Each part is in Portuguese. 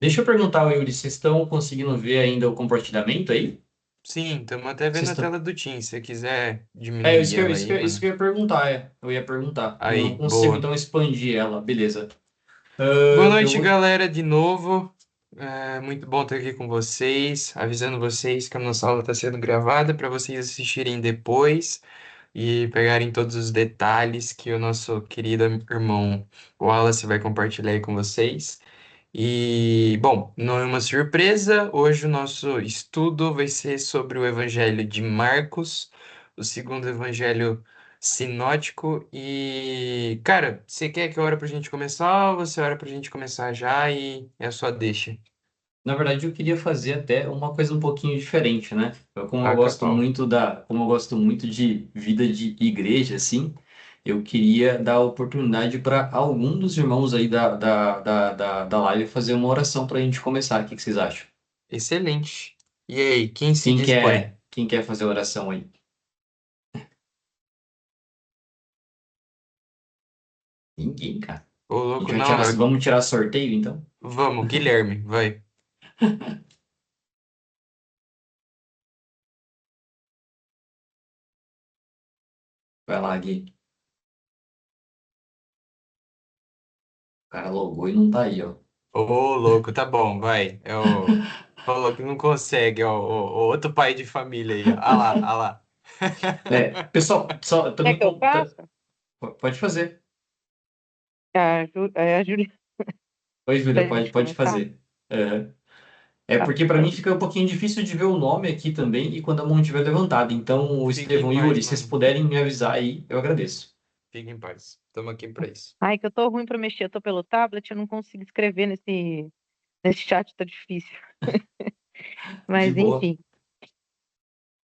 Deixa eu perguntar, Yuri, vocês estão conseguindo ver ainda o compartilhamento aí? Sim, estamos até Vocês vendo a estão... tela do Teams. Se você quiser É, diminuir isso que eu, ela isso que aí, eu, isso que mano. eu ia perguntar, é. Eu ia perguntar. Eu não Aí, consigo, boa. então, expandir ela. Beleza. Boa Eu noite, vou... galera, de novo. Muito bom estar aqui com vocês, avisando vocês que a nossa aula está sendo gravada para vocês assistirem depois e pegarem todos os detalhes que o nosso querido irmão Wallace vai compartilhar aí com vocês. E, bom, não é uma surpresa, hoje o nosso estudo vai ser sobre o Evangelho de Marcos, o segundo evangelho sinótico. E, cara, você quer que eu ore pra gente começar ou você ora pra gente começar já e é a sua deixa? Na verdade, eu queria fazer até uma coisa um pouquinho diferente, né? Como eu Taca gosto pau. muito como eu gosto muito de vida de igreja, assim, eu queria dar a oportunidade para algum dos irmãos aí da live fazer uma oração para a gente começar. O que que vocês acham? Excelente. E aí, quem se Quem dispõe? quer, quem quer fazer a oração aí? Ninguém, cara. Ô, A gente louco, vai não, tirar, vamos tirar sorteio, então? vamos, Guilherme, vai. Vai lá, Gui. O cara logou e não tá aí, ó. Ô, louco, tá bom, vai. Falou que não consegue, ó, o outro pai de família aí, ó. Ah lá, ah lá. Pessoal, só Quer também que eu faça? pode fazer. A Juliana, Oi, Júlia, pra pode, gente pode começar? fazer. Aham. É Tá, porque para mim então, fica um pouquinho difícil de ver o nome aqui também e quando a mão estiver levantada. Então, o Fique em Estevão e paz, Yuri, se vocês mano. puderem me avisar aí, eu agradeço. Fique em paz. Estamos aqui pra isso. ai, que eu tô ruim pra mexer, eu tô pelo tablet, eu não consigo escrever nesse chat, tá difícil. De Mas, boa. enfim.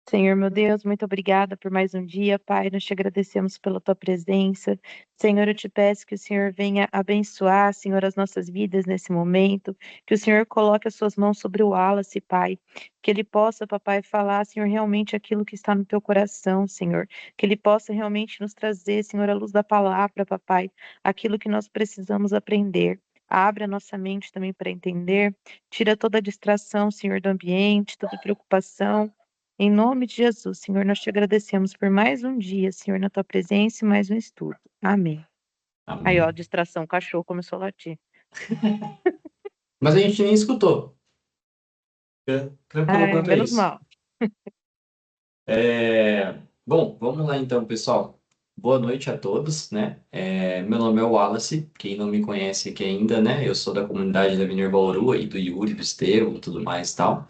Senhor meu Deus, muito obrigada por mais um dia, Pai. Nós te agradecemos pela tua presença. Senhor, eu te peço que o Senhor venha abençoar, Senhor, as nossas vidas nesse momento. Que o Senhor coloque as suas mãos sobre o Wallace, Pai. Que ele possa, papai, falar, Senhor, realmente aquilo que está no teu coração, Senhor. Que ele possa realmente nos trazer, Senhor, a luz da palavra, papai, aquilo que nós precisamos aprender. Abre a nossa mente também para entender. Tira toda a distração, Senhor, do ambiente, toda preocupação. Em nome de Jesus, Senhor, nós te agradecemos por mais um dia, Senhor, na tua presença e mais um estudo. Amém. Aí, ó, Amém. distração, o cachorro começou a latir. Mas a gente nem escutou. Tranquilo Ai, quanto a menos isso. mal. Bom, vamos lá então, pessoal. Boa noite a todos, né? Meu nome é Wallace, quem não me conhece aqui ainda, né? Eu sou da comunidade da Viner Bauru, aí do Yuri, do Estevão e tudo mais e tal.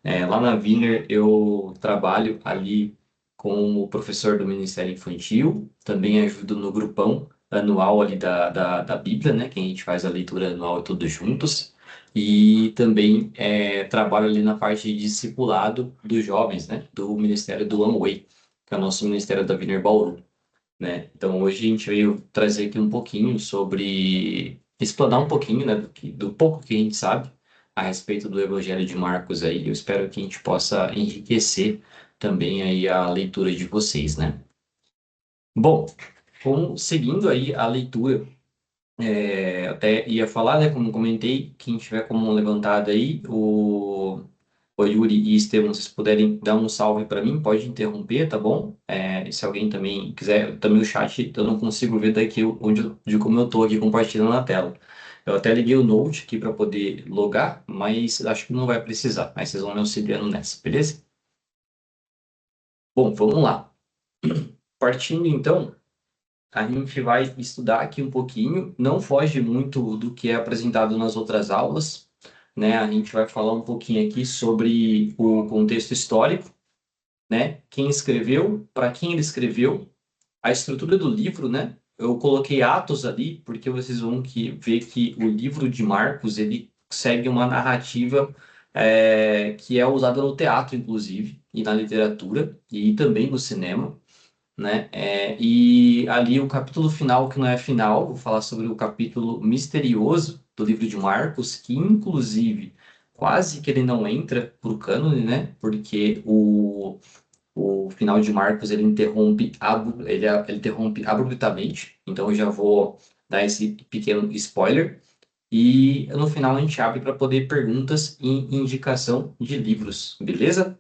Lá na Wiener eu trabalho ali como professor do Ministério Infantil, também ajudo no grupão anual ali da Bíblia, né, que a gente faz a leitura anual todos juntos, e também trabalho ali na parte de discipulado dos jovens, né, do Ministério do Amway, que é o nosso Ministério da Wiener Bauru, né. Então hoje a gente veio trazer aqui um pouquinho sobre, explanar um pouquinho, né, do pouco que a gente sabe a respeito do Evangelho de Marcos aí. Eu espero que a gente possa enriquecer também aí a leitura de vocês, né? Bom, seguindo aí a leitura, até ia falar, né, como comentei, quem tiver como mão levantada aí, o Yuri e Estevam, se vocês puderem dar um salve para mim, pode interromper, tá bom? E se alguém também quiser, também o chat, eu não consigo ver daqui de como eu tô aqui compartilhando na tela. Eu até liguei o Note aqui para poder logar, mas acho que não vai precisar. Aí vocês vão me auxiliando nessa, beleza? Bom, vamos lá. Partindo então, a gente vai estudar aqui um pouquinho, não foge muito do que é apresentado nas outras aulas, né? A gente vai falar um pouquinho aqui sobre o contexto histórico, né? Quem escreveu, para quem ele escreveu, a estrutura do livro, né? Eu coloquei Atos ali porque vocês vão ver que o livro de Marcos ele segue uma narrativa que é usada no teatro, inclusive, e na literatura e também no cinema, né? E ali o capítulo final, que não é final, vou falar sobre o capítulo misterioso do livro de Marcos, que inclusive quase que ele não entra para o cânone, né? Porque o final de Marcos ele interrompe, ele interrompe abruptamente, então eu já vou dar esse pequeno spoiler. E no final a gente abre para poder perguntas e indicação de livros, beleza?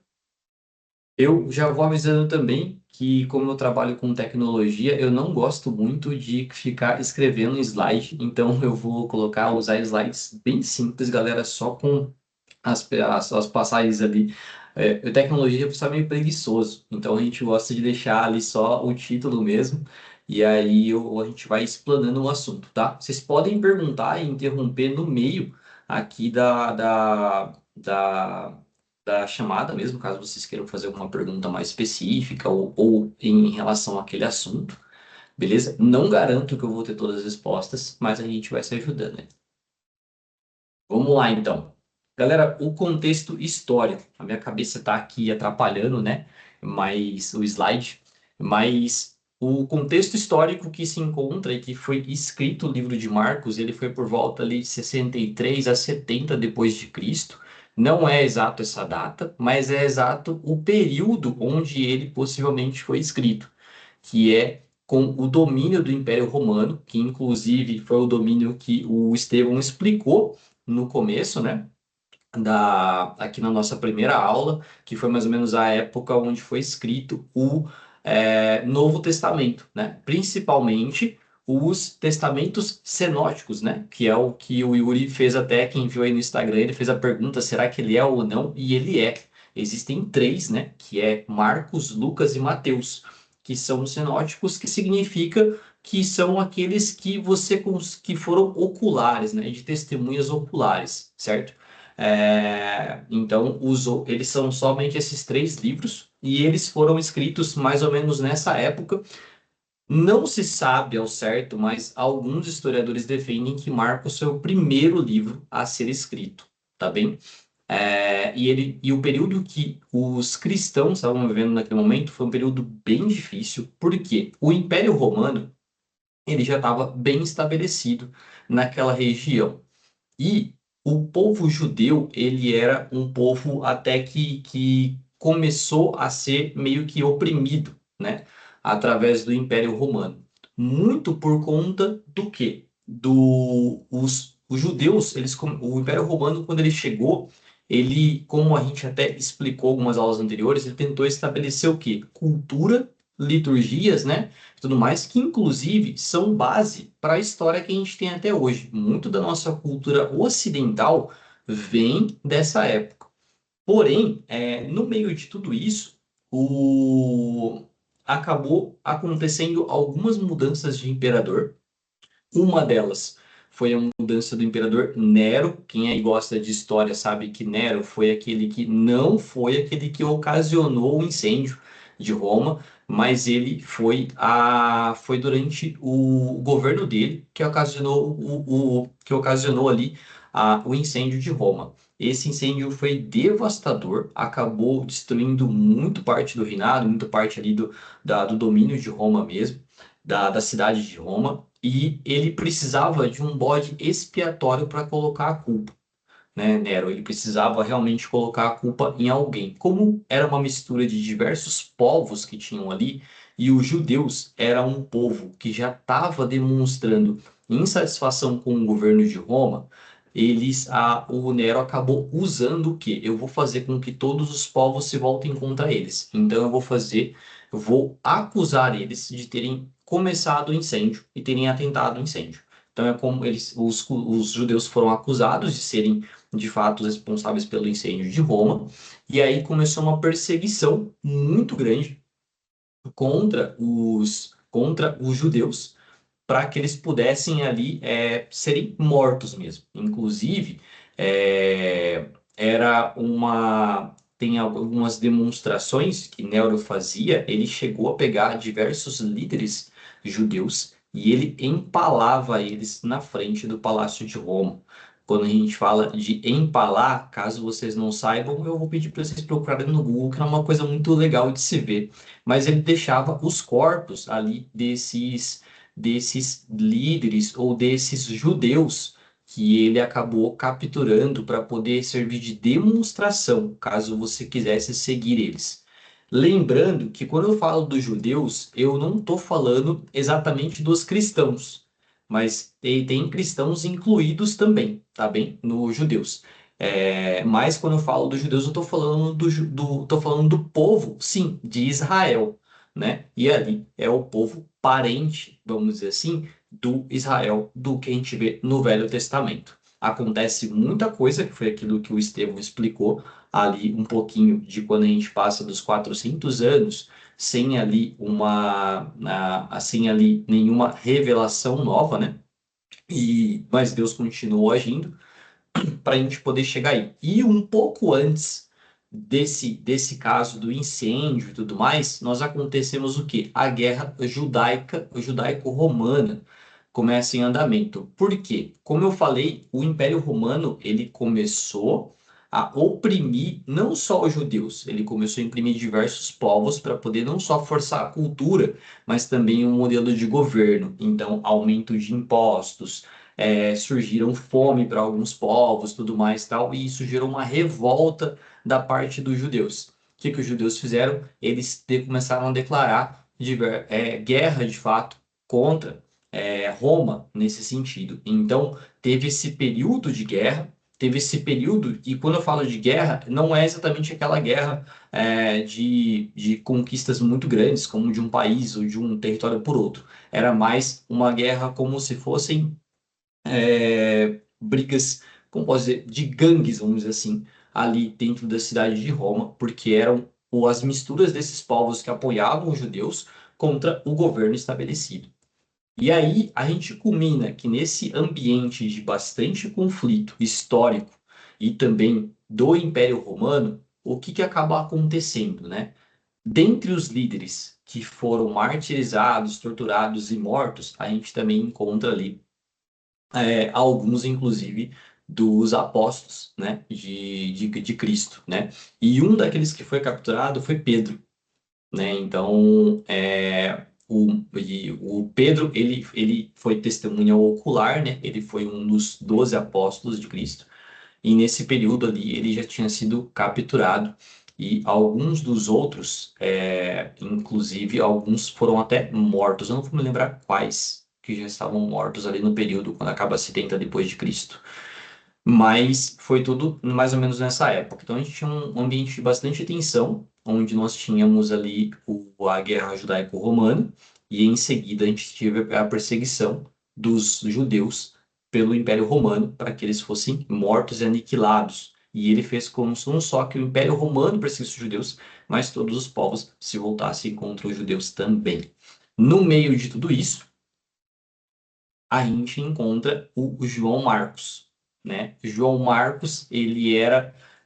Eu já vou avisando também que, como eu trabalho com tecnologia, eu não gosto muito de ficar escrevendo slide, então eu vou usar slides bem simples, galera, só com as passagens ali. A tecnologia é meio preguiçoso, então a gente gosta de deixar ali só o título mesmo, e aí a gente vai explanando o assunto, tá? Vocês podem perguntar e interromper no meio aqui da chamada mesmo, caso vocês queiram fazer alguma pergunta mais específica ou em relação àquele assunto, beleza? Não garanto que eu vou ter todas as respostas, mas a gente vai se ajudando, né? Vamos lá, então. Galera, o contexto histórico. A minha cabeça está aqui atrapalhando, né? Mas o slide. Mas o contexto histórico que se encontra e que foi escrito o livro de Marcos, ele foi por volta ali de 63 a 70 depois de Cristo. Não é exato essa data, mas é exato o período onde ele possivelmente foi escrito, que é com o domínio do Império Romano, que inclusive foi o domínio que o Estevão explicou no começo, né? Aqui na nossa primeira aula, que foi mais ou menos a época onde foi escrito o Novo Testamento, né? Principalmente os testamentos cenóticos, né? Que é o que o Yuri fez até, quem viu aí no Instagram, ele fez a pergunta, será que ele é ou não? E ele é. Existem três, né? Que é Marcos, Lucas e Mateus, que são cenóticos, que significa que são aqueles que que foram oculares, né? De testemunhas oculares, certo? Então, eles são somente esses três livros e eles foram escritos mais ou menos nessa época. Não se sabe ao certo, mas alguns historiadores defendem que Marcos foi o primeiro livro a ser escrito, tá bem? E o período que os cristãos estavam vivendo naquele momento foi um período bem difícil, porque o Império Romano ele já estava bem estabelecido naquela região. E o povo judeu, ele era um povo até que começou a ser meio que oprimido, né? Através do Império Romano. Muito por conta do quê? Os judeus, o Império Romano, quando ele chegou, ele, como a gente até explicou algumas aulas anteriores, ele tentou estabelecer o quê? Cultura, liturgias, né? Tudo mais, que inclusive são base para a história que a gente tem até hoje. Muito da nossa cultura ocidental vem dessa época. Porém, no meio de tudo isso, acabou acontecendo algumas mudanças de imperador. Uma delas foi a mudança do imperador Nero. Quem aí gosta de história sabe que Nero foi aquele que não foi aquele que ocasionou o incêndio de Roma, mas ele foi durante o governo dele que ocasionou que ocasionou ali o incêndio de Roma. Esse incêndio foi devastador, acabou destruindo muito parte do reinado, muito parte ali do domínio de Roma mesmo, da cidade de Roma, e ele precisava de um bode expiatório para colocar a culpa, né, Nero? Ele precisava realmente colocar a culpa em alguém. Como era uma mistura de diversos povos que tinham ali, e os judeus era um povo que já estava demonstrando insatisfação com o governo de Roma, o Nero acabou usando o quê? Eu vou fazer com que todos os povos se voltem contra eles. Então eu vou acusar eles de terem começado o incêndio e terem atentado o incêndio. Então é como os judeus foram acusados de serem de fato responsáveis pelo incêndio de Roma, e aí começou uma perseguição muito grande contra os judeus, para que eles pudessem ali serem mortos mesmo. Inclusive, era uma tem algumas demonstrações que Nero fazia, ele chegou a pegar diversos líderes judeus e ele empalava eles na frente do Palácio de Roma. Quando a gente fala de empalar, caso vocês não saibam, eu vou pedir para vocês procurarem no Google, que é uma coisa muito legal de se ver. Mas ele deixava os corpos ali desses líderes ou desses judeus que ele acabou capturando para poder servir de demonstração, caso você quisesse seguir eles. Lembrando que quando eu falo dos judeus, eu não estou falando exatamente dos cristãos. mas tem cristãos incluídos também, tá bem? Nos judeus. Mas quando eu falo dos judeus, eu estou falando tô falando do povo, sim, de Israel, né? E ali é o povo parente, vamos dizer assim, do Israel, do que a gente vê no Velho Testamento. Acontece muita coisa, que foi aquilo que o Estevão explicou ali um pouquinho de quando a gente passa dos 400 anos sem ali sem ali nenhuma revelação nova, né? Mas Deus continuou agindo para a gente poder chegar aí. E um pouco antes desse caso do incêndio e tudo mais, nós acontecemos o quê? A guerra judaico-romana começa em andamento. Por quê? Como eu falei, o Império Romano ele começou a oprimir não só os judeus, ele começou a imprimir diversos povos para poder não só forçar a cultura, mas também um modelo de governo. Então, aumento de impostos, surgiram fome para alguns povos, tudo mais tal, e isso gerou uma revolta da parte dos judeus. O que os judeus fizeram? Eles começaram a declarar guerra, de fato, contra Roma nesse sentido. Então, teve esse período de guerra, teve esse período, e quando eu falo de guerra, não é exatamente aquela guerra de conquistas muito grandes, como de um país ou de um território por outro. Era mais uma guerra como se fossem brigas, como posso dizer, de gangues, vamos dizer assim, ali dentro da cidade de Roma, porque eram as misturas desses povos que apoiavam os judeus contra o governo estabelecido. E aí a gente culmina que nesse ambiente de bastante conflito histórico e também do Império Romano, o que acaba acontecendo, né? Dentre os líderes que foram martirizados, torturados e mortos, a gente também encontra ali alguns, inclusive, dos apóstolos, né, de Cristo, né? E um daqueles que foi capturado foi Pedro, né? Então, o Pedro, ele foi testemunha ocular, né? Ele foi um dos 12 apóstolos de Cristo. E nesse período ali, ele já tinha sido capturado. E alguns dos outros, inclusive, alguns foram até mortos. Eu não vou me lembrar quais que já estavam mortos ali no período, quando acaba 70 depois de Cristo. Mas foi tudo mais ou menos nessa época. Então a gente tinha um ambiente de bastante tensão, onde nós tínhamos ali a guerra judaico-romana, e em seguida a gente teve a perseguição dos judeus pelo Império Romano para que eles fossem mortos e aniquilados. E ele fez como não só que o Império Romano perseguisse os judeus, mas todos os povos se voltassem contra os judeus também. No meio de tudo isso, a gente encontra o João Marcos, né? João Marcos,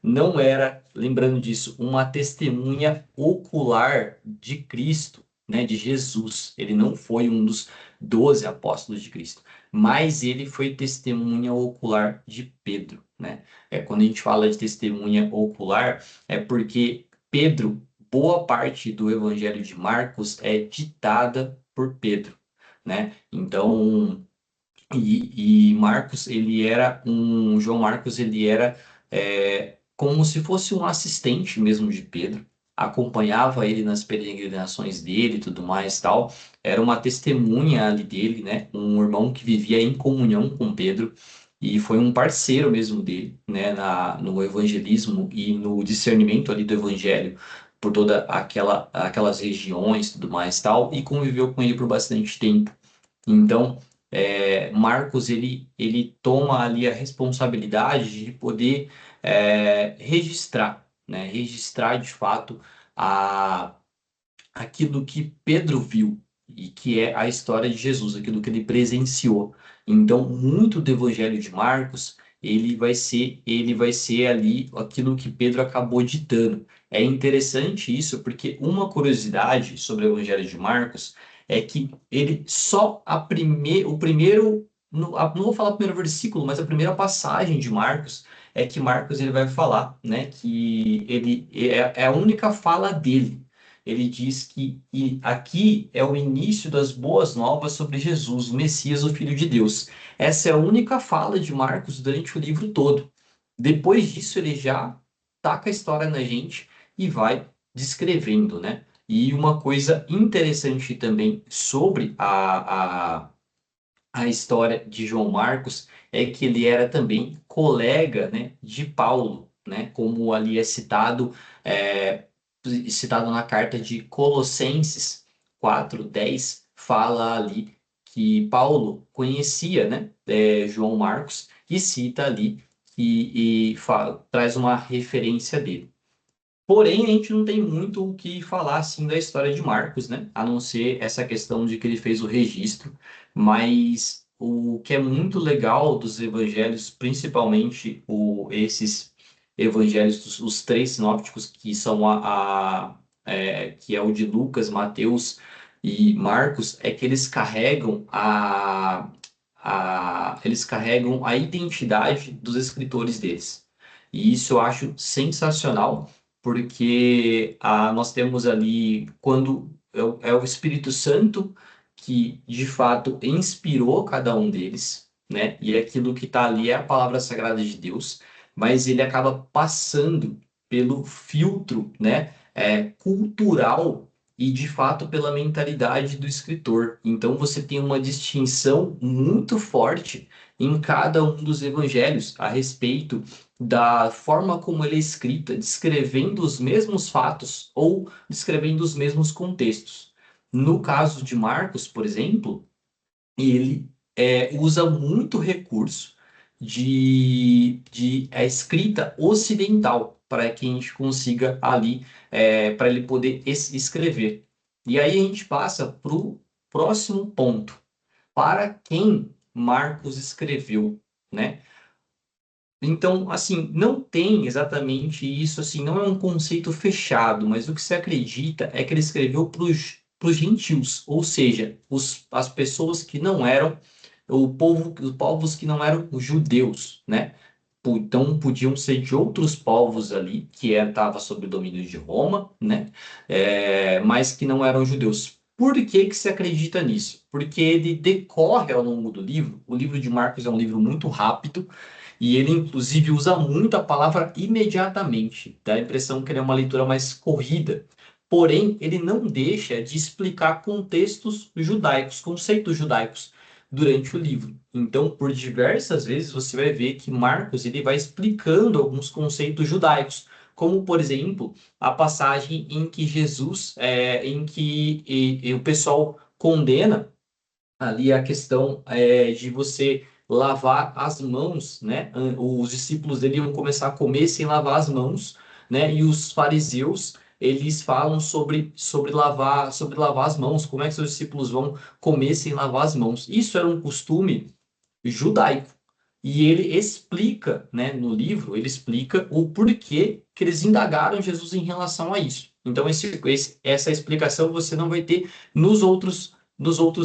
não era, lembrando disso, uma testemunha ocular de Cristo, né? De Jesus. Ele não foi um dos 12 apóstolos de Cristo, mas ele foi testemunha ocular de Pedro, né? Quando a gente fala de testemunha ocular, é porque Pedro, boa parte do Evangelho de Marcos é ditada por Pedro, né? Então, Marcos, João Marcos, ele era como se fosse um assistente mesmo de Pedro, acompanhava ele nas peregrinações dele e tudo mais tal, era uma testemunha ali dele, né, um irmão que vivia em comunhão com Pedro, e foi um parceiro mesmo dele, né, no evangelismo e no discernimento ali do evangelho, por toda aquelas regiões e tudo mais tal, e conviveu com ele por bastante tempo. Então, Marcos ele toma ali a responsabilidade de poder registrar, né? Registrar de fato a, aquilo que Pedro viu e que é a história de Jesus, aquilo que ele presenciou. Então, muito do Evangelho de Marcos ele vai ser ali aquilo que Pedro acabou ditando. É interessante isso porque uma curiosidade sobre o Evangelho de Marcos é que ele só o primeiro não vou falar o primeiro versículo, mas a primeira passagem de Marcos é que Marcos ele vai falar, né, que ele é a única fala dele. Ele diz que aqui é o início das boas novas sobre Jesus, o Messias, o Filho de Deus. Essa é a única fala de Marcos durante o livro todo. Depois disso, ele já taca a história na gente e vai descrevendo, né? E uma coisa interessante também sobre a história de João Marcos é que ele era também colega, né, de Paulo, né, como ali é, citado na carta de Colossenses 4:10, fala ali que Paulo conhecia, né, João Marcos e cita ali traz uma referência dele. Porém, a gente não tem muito o que falar assim da história de Marcos, né? A não ser essa questão de que ele fez o registro. Mas o que é muito legal dos evangelhos, principalmente esses evangelhos, os três sinópticos, que são que é o de Lucas, Mateus e Marcos, é que eles carregam eles carregam a identidade dos escritores deles. E isso eu acho sensacional porque nós temos ali, quando é o Espírito Santo que de fato inspirou cada um deles, né? E aquilo que está ali é a palavra sagrada de Deus, mas ele acaba passando pelo filtro, né? Cultural e de fato pela mentalidade do escritor. Então você tem uma distinção muito forte em cada um dos evangelhos a respeito da forma como ele é escrita, descrevendo os mesmos fatos ou descrevendo os mesmos contextos. No caso de Marcos, por exemplo, ele usa muito recurso de a escrita ocidental para que a gente consiga ali, para ele poder escrever. E aí a gente passa para o próximo ponto. Para quem Marcos escreveu, né? Então, assim, não tem exatamente isso, assim, não é um conceito fechado, mas o que se acredita é que ele escreveu para os gentios, ou seja, as pessoas que não eram os povos que não eram os judeus, né? Então, podiam ser de outros povos ali, que estava sob o domínio de Roma, né? Mas que não eram judeus. Por que que se acredita nisso? Porque ele decorre ao longo do livro. O livro de Marcos é um livro muito rápido, e ele, inclusive, usa muito a palavra imediatamente. Dá a impressão que ele é uma leitura mais corrida. Porém, ele não deixa de explicar contextos judaicos, conceitos judaicos, durante o livro. Então, por diversas vezes, você vai ver que Marcos ele vai explicando alguns conceitos judaicos. Como, por exemplo, a passagem em que Jesus, em que o pessoal condena ali a questão de você lavar as mãos, né? Os discípulos dele iam começar a comer sem lavar as mãos, né? E os fariseus eles falam sobre lavar as mãos, como é que seus discípulos vão comer sem lavar as mãos. Isso era um costume judaico. E ele explica, né, no livro, ele explica o porquê que eles indagaram Jesus em relação a isso. Então, essa explicação você não vai ter nos outros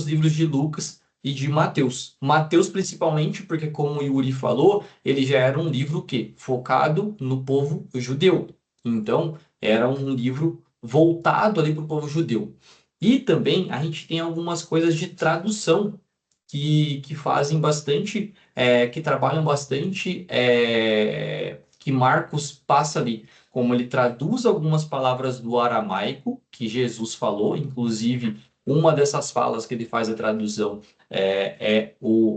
livros de Lucas e de Mateus. Mateus, principalmente, porque, como o Yuri falou, ele já era um livro que focado no povo judeu. Então, era um livro voltado ali para o povo judeu. E também a gente tem algumas coisas de tradução que fazem bastante, que trabalham bastante, que Marcos passa ali, como ele traduz algumas palavras do aramaico que Jesus falou, inclusive uma dessas falas que ele faz a tradução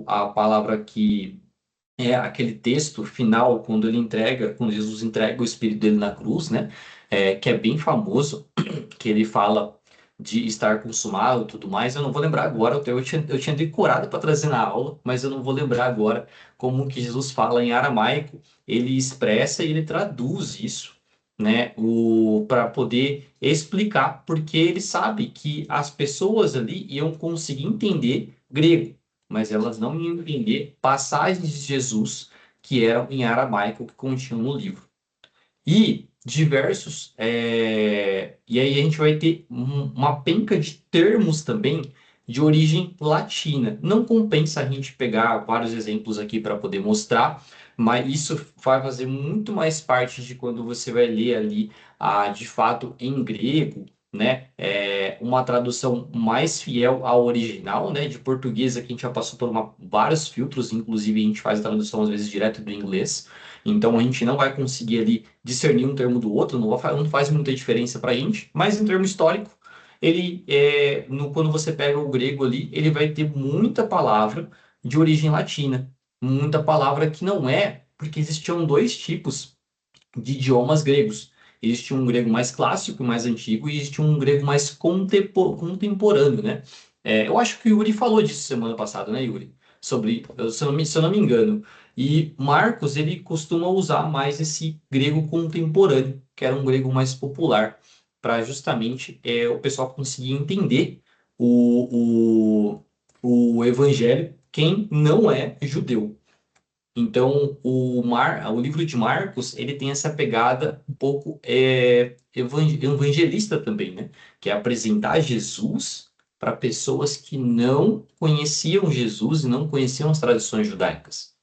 a palavra que é aquele texto final quando Jesus entrega o Espírito dele na cruz, né? Que é bem famoso, que ele fala de estar consumado e tudo mais. Eu não vou lembrar agora, eu tinha decorado para trazer na aula, mas eu não vou lembrar agora como que Jesus fala em aramaico. Ele expressa e ele traduz isso, né, para poder explicar, porque ele sabe que as pessoas ali iam conseguir entender grego, mas elas não iam entender passagens de Jesus que eram em aramaico que continham no livro. E diversos. E aí a gente vai ter uma penca de termos também de origem latina. Não compensa a gente pegar vários exemplos aqui para poder mostrar, mas isso vai fazer muito mais parte de quando você vai ler ali, de fato, em grego, né? Uma tradução mais fiel ao original, né? De português aqui a gente já passou por vários filtros, inclusive a gente faz a tradução às vezes direto do inglês. Então a gente não vai conseguir ali discernir um termo do outro, não faz muita diferença para a gente, mas em termo histórico, quando você pega o grego ali, ele vai ter muita palavra de origem latina, muita palavra que não é, porque existiam dois tipos de idiomas gregos. Existe um grego mais clássico, mais antigo, e existe um grego mais contemporâneo, né? Eu acho que o Yuri falou disso semana passada, né, Yuri? Sobre, se eu não me engano. E Marcos, ele costuma usar mais esse grego contemporâneo, que era um grego mais popular, para justamente o pessoal conseguir entender o evangelho, quem não é judeu. Então, o livro de Marcos, ele tem essa pegada um pouco evangelista também, né? Que é apresentar Jesus para pessoas que não conheciam Jesus e não conheciam as tradições judaicas.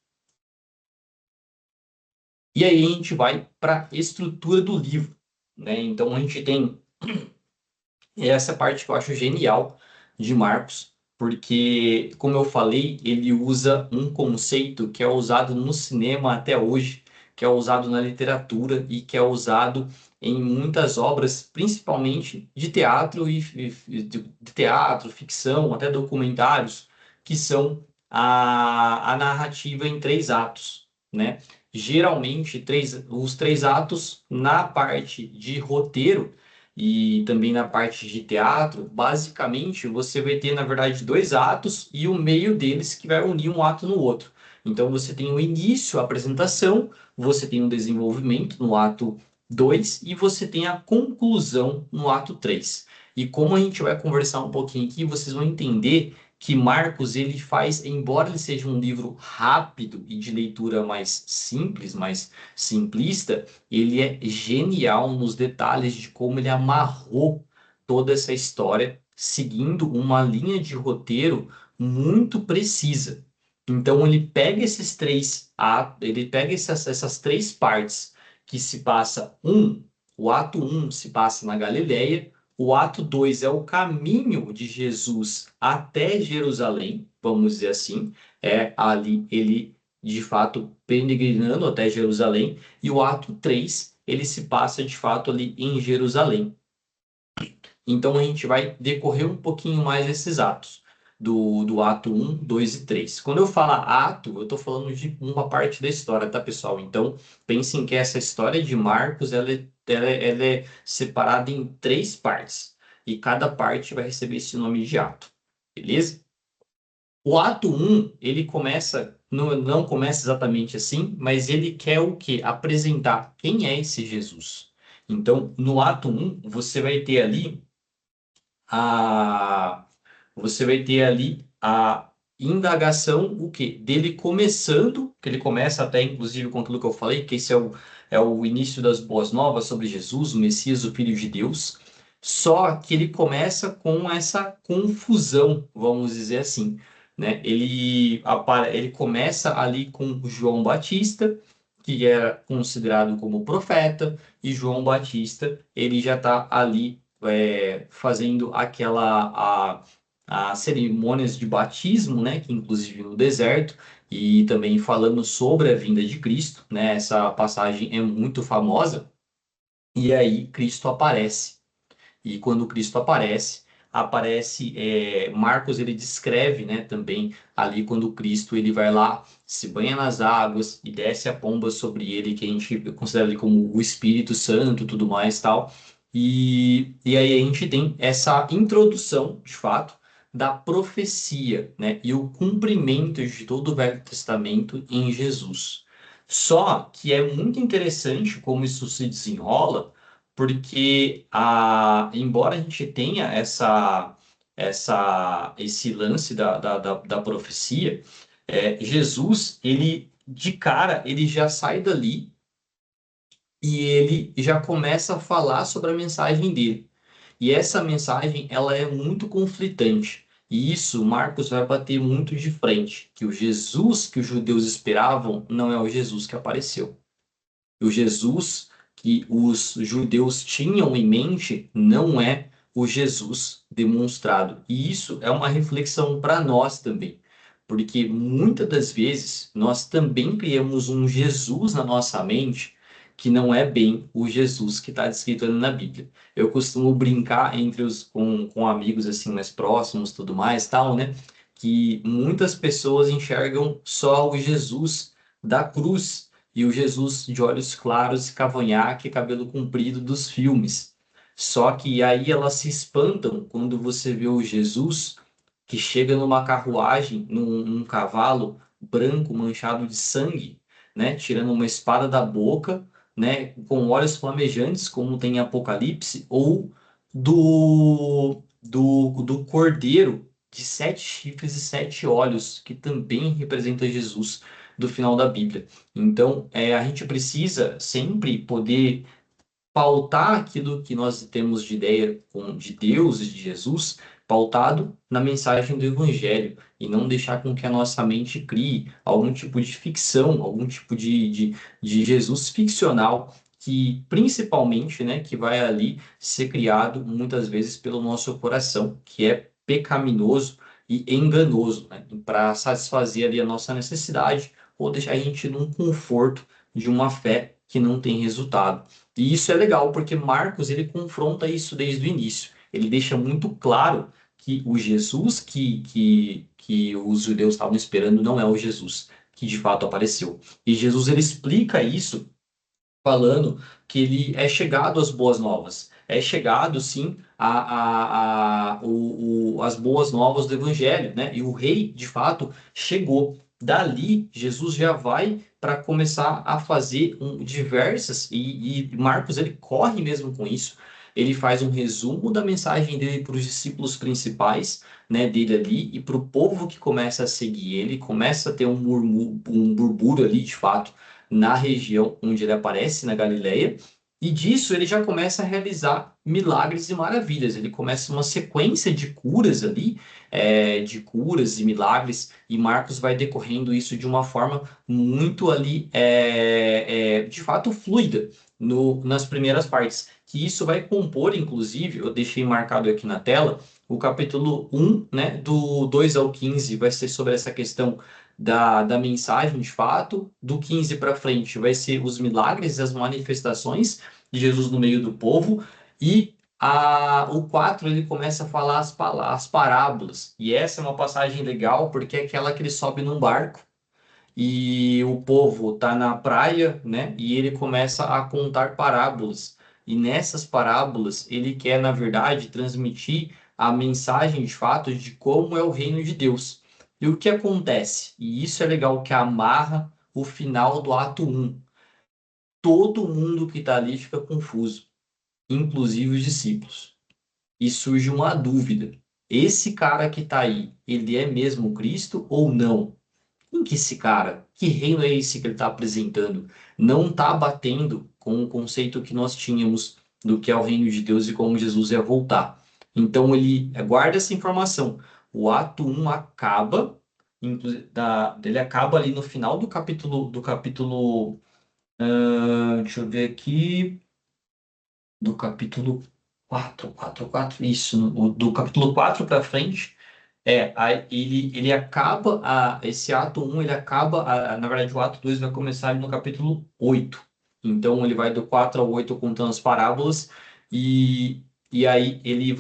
E aí a gente vai para a estrutura do livro, né? Então, a gente tem essa parte que eu acho genial de Marcos, porque, como eu falei, ele usa um conceito que é usado no cinema até hoje, que é usado na literatura e que é usado em muitas obras, principalmente de teatro de teatro, ficção, até documentários, que são a narrativa em três atos, né? Geralmente, os três atos na parte de roteiro e também na parte de teatro, basicamente você vai ter, na verdade, dois atos e o meio deles que vai unir um ato no outro. Então você tem o início, a apresentação, você tem o desenvolvimento no ato 2 e você tem a conclusão no ato 3. E como a gente vai conversar um pouquinho aqui, vocês vão entender que Marcos ele faz, embora ele seja um livro rápido e de leitura mais simples, mais simplista, ele é genial nos detalhes de como ele amarrou toda essa história, seguindo uma linha de roteiro muito precisa. Então ele pega ele pega essas três partes que se passa o ato um se passa na Galileia, o ato 2 é o caminho de Jesus até Jerusalém, vamos dizer assim, é ali ele de fato peregrinando até Jerusalém, e o ato 3 ele se passa de fato ali em Jerusalém. Então a gente vai decorrer um pouquinho mais desses atos, do ato um 2 e 3. Quando eu falo ato, eu estou falando de uma parte da história, tá, pessoal? Então pensem que essa história de Marcos, ela é separada em três partes, e cada parte vai receber esse nome de ato, beleza? O ato um ele começa, não começa exatamente assim, mas ele quer o quê? Apresentar quem é esse Jesus. Então, no ato um a, você vai ter ali a indagação, o quê? Dele começando, que ele começa até inclusive com aquilo que eu falei, que esse é o início das boas novas sobre Jesus, o Messias, o Filho de Deus. Só que ele começa com essa confusão, vamos dizer assim, né? Ele começa ali com João Batista, que era considerado como profeta, e João Batista, ele já está ali fazendo as cerimônias de batismo, né, que inclusive no deserto, e também falando sobre a vinda de Cristo, né, essa passagem é muito famosa, e aí Cristo aparece. E quando Cristo aparece, Marcos ele descreve, né, também ali quando Cristo ele vai lá, se banha nas águas e desce a pomba sobre ele, que a gente considera ele como o Espírito Santo, tudo mais tal. E aí a gente tem essa introdução, de fato, da profecia, né, e o cumprimento de todo o Velho Testamento em Jesus. Só que é muito interessante como isso se desenrola, porque embora a gente tenha esse lance da profecia, Jesus, ele de cara, ele já sai dali e ele já começa a falar sobre a mensagem dele. E essa mensagem, ela é muito conflitante. E isso Marcos vai bater muito de frente, que o Jesus que os judeus esperavam não é o Jesus que apareceu. O Jesus que os judeus tinham em mente não é o Jesus demonstrado. E isso é uma reflexão para nós também, porque muitas das vezes nós também criamos um Jesus na nossa mente que não é bem o Jesus que está descrito ali na Bíblia. Eu costumo brincar com amigos assim mais próximos, tudo mais, tal, né? Que muitas pessoas enxergam só o Jesus da cruz e o Jesus de olhos claros, cavanhaque, cabelo comprido dos filmes. Só que aí elas se espantam quando você vê o Jesus que chega numa carruagem, num cavalo branco manchado de sangue, né, tirando uma espada da boca, né, com olhos flamejantes, como tem em Apocalipse, ou do cordeiro de 7 chifres e 7 olhos, que também representa Jesus do final da Bíblia. Então, a gente precisa sempre poder pautar aquilo que nós temos de ideia de Deus e de Jesus, pautado na mensagem do Evangelho, e não deixar com que a nossa mente crie algum tipo de ficção, algum tipo de Jesus ficcional, que principalmente, né, que vai ali ser criado muitas vezes pelo nosso coração, que é pecaminoso e enganoso, né, para satisfazer ali a nossa necessidade ou deixar a gente num conforto de uma fé que não tem resultado. E isso é legal, porque Marcos ele confronta isso desde o início. Ele deixa muito claro que o Jesus que os judeus estavam esperando não é o Jesus que de fato apareceu. E Jesus ele explica isso falando que ele é chegado às boas novas. É chegado, sim, as boas novas do Evangelho, né? E o rei, de fato, chegou. Dali, Jesus já vai para começar a fazer diversas, e Marcos ele corre mesmo com isso. Ele faz um resumo da mensagem dele para os discípulos principais, né, dele ali, e para o povo que começa a seguir ele, começa a ter um burburinho ali, de fato, na região onde ele aparece, na Galileia, e disso ele já começa a realizar milagres e maravilhas. Ele começa uma sequência de curas ali, de curas e milagres, e Marcos vai decorrendo isso de uma forma muito ali, de fato, fluida nas primeiras partes. Que isso vai compor, inclusive, eu deixei marcado aqui na tela, o capítulo 1, né, do 2 ao 15, vai ser sobre essa questão da mensagem de fato. Do 15 para frente vai ser os milagres e as manifestações de Jesus no meio do povo. E o 4 ele começa a falar as parábolas. E essa é uma passagem legal porque é aquela que ele sobe num barco e o povo está na praia, né? E ele começa a contar parábolas. E nessas parábolas ele quer, na verdade, transmitir a mensagem de fato de como é o reino de Deus. E o que acontece? E isso é legal que amarra o final do ato 1. Todo mundo que está ali fica confuso, inclusive os discípulos. E surge uma dúvida. Esse cara que está aí, ele é mesmo Cristo ou não? Quem que esse cara? Que reino é esse que ele está apresentando? Não está batendo com o conceito que nós tínhamos do que é o reino de Deus e como Jesus ia voltar. Então ele guarda essa informação. O ato 1 acaba, ele acaba ali no final do capítulo, deixa eu ver aqui, do capítulo 4, isso, do capítulo 4 para frente. Aí ele acaba, esse ato 1 ele acaba, na verdade o ato 2 vai começar ali no capítulo 8. Então ele vai do 4 ao 8 contando as parábolas, e aí ele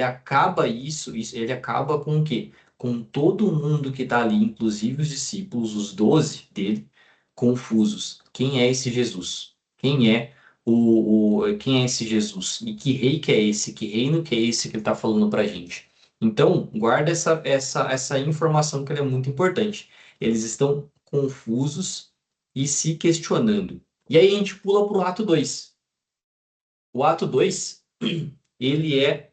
acaba ele acaba com o quê? Com todo mundo que está ali, inclusive os discípulos, os 12 dele, confusos. Quem é esse Jesus? Quem é esse Jesus? E que rei que é esse? Que reino que é esse que ele está falando para a gente? Então, guarda essa informação que ela é muito importante. Eles estão confusos e se questionando. E aí a gente pula para o ato 2. O ato 2 ele é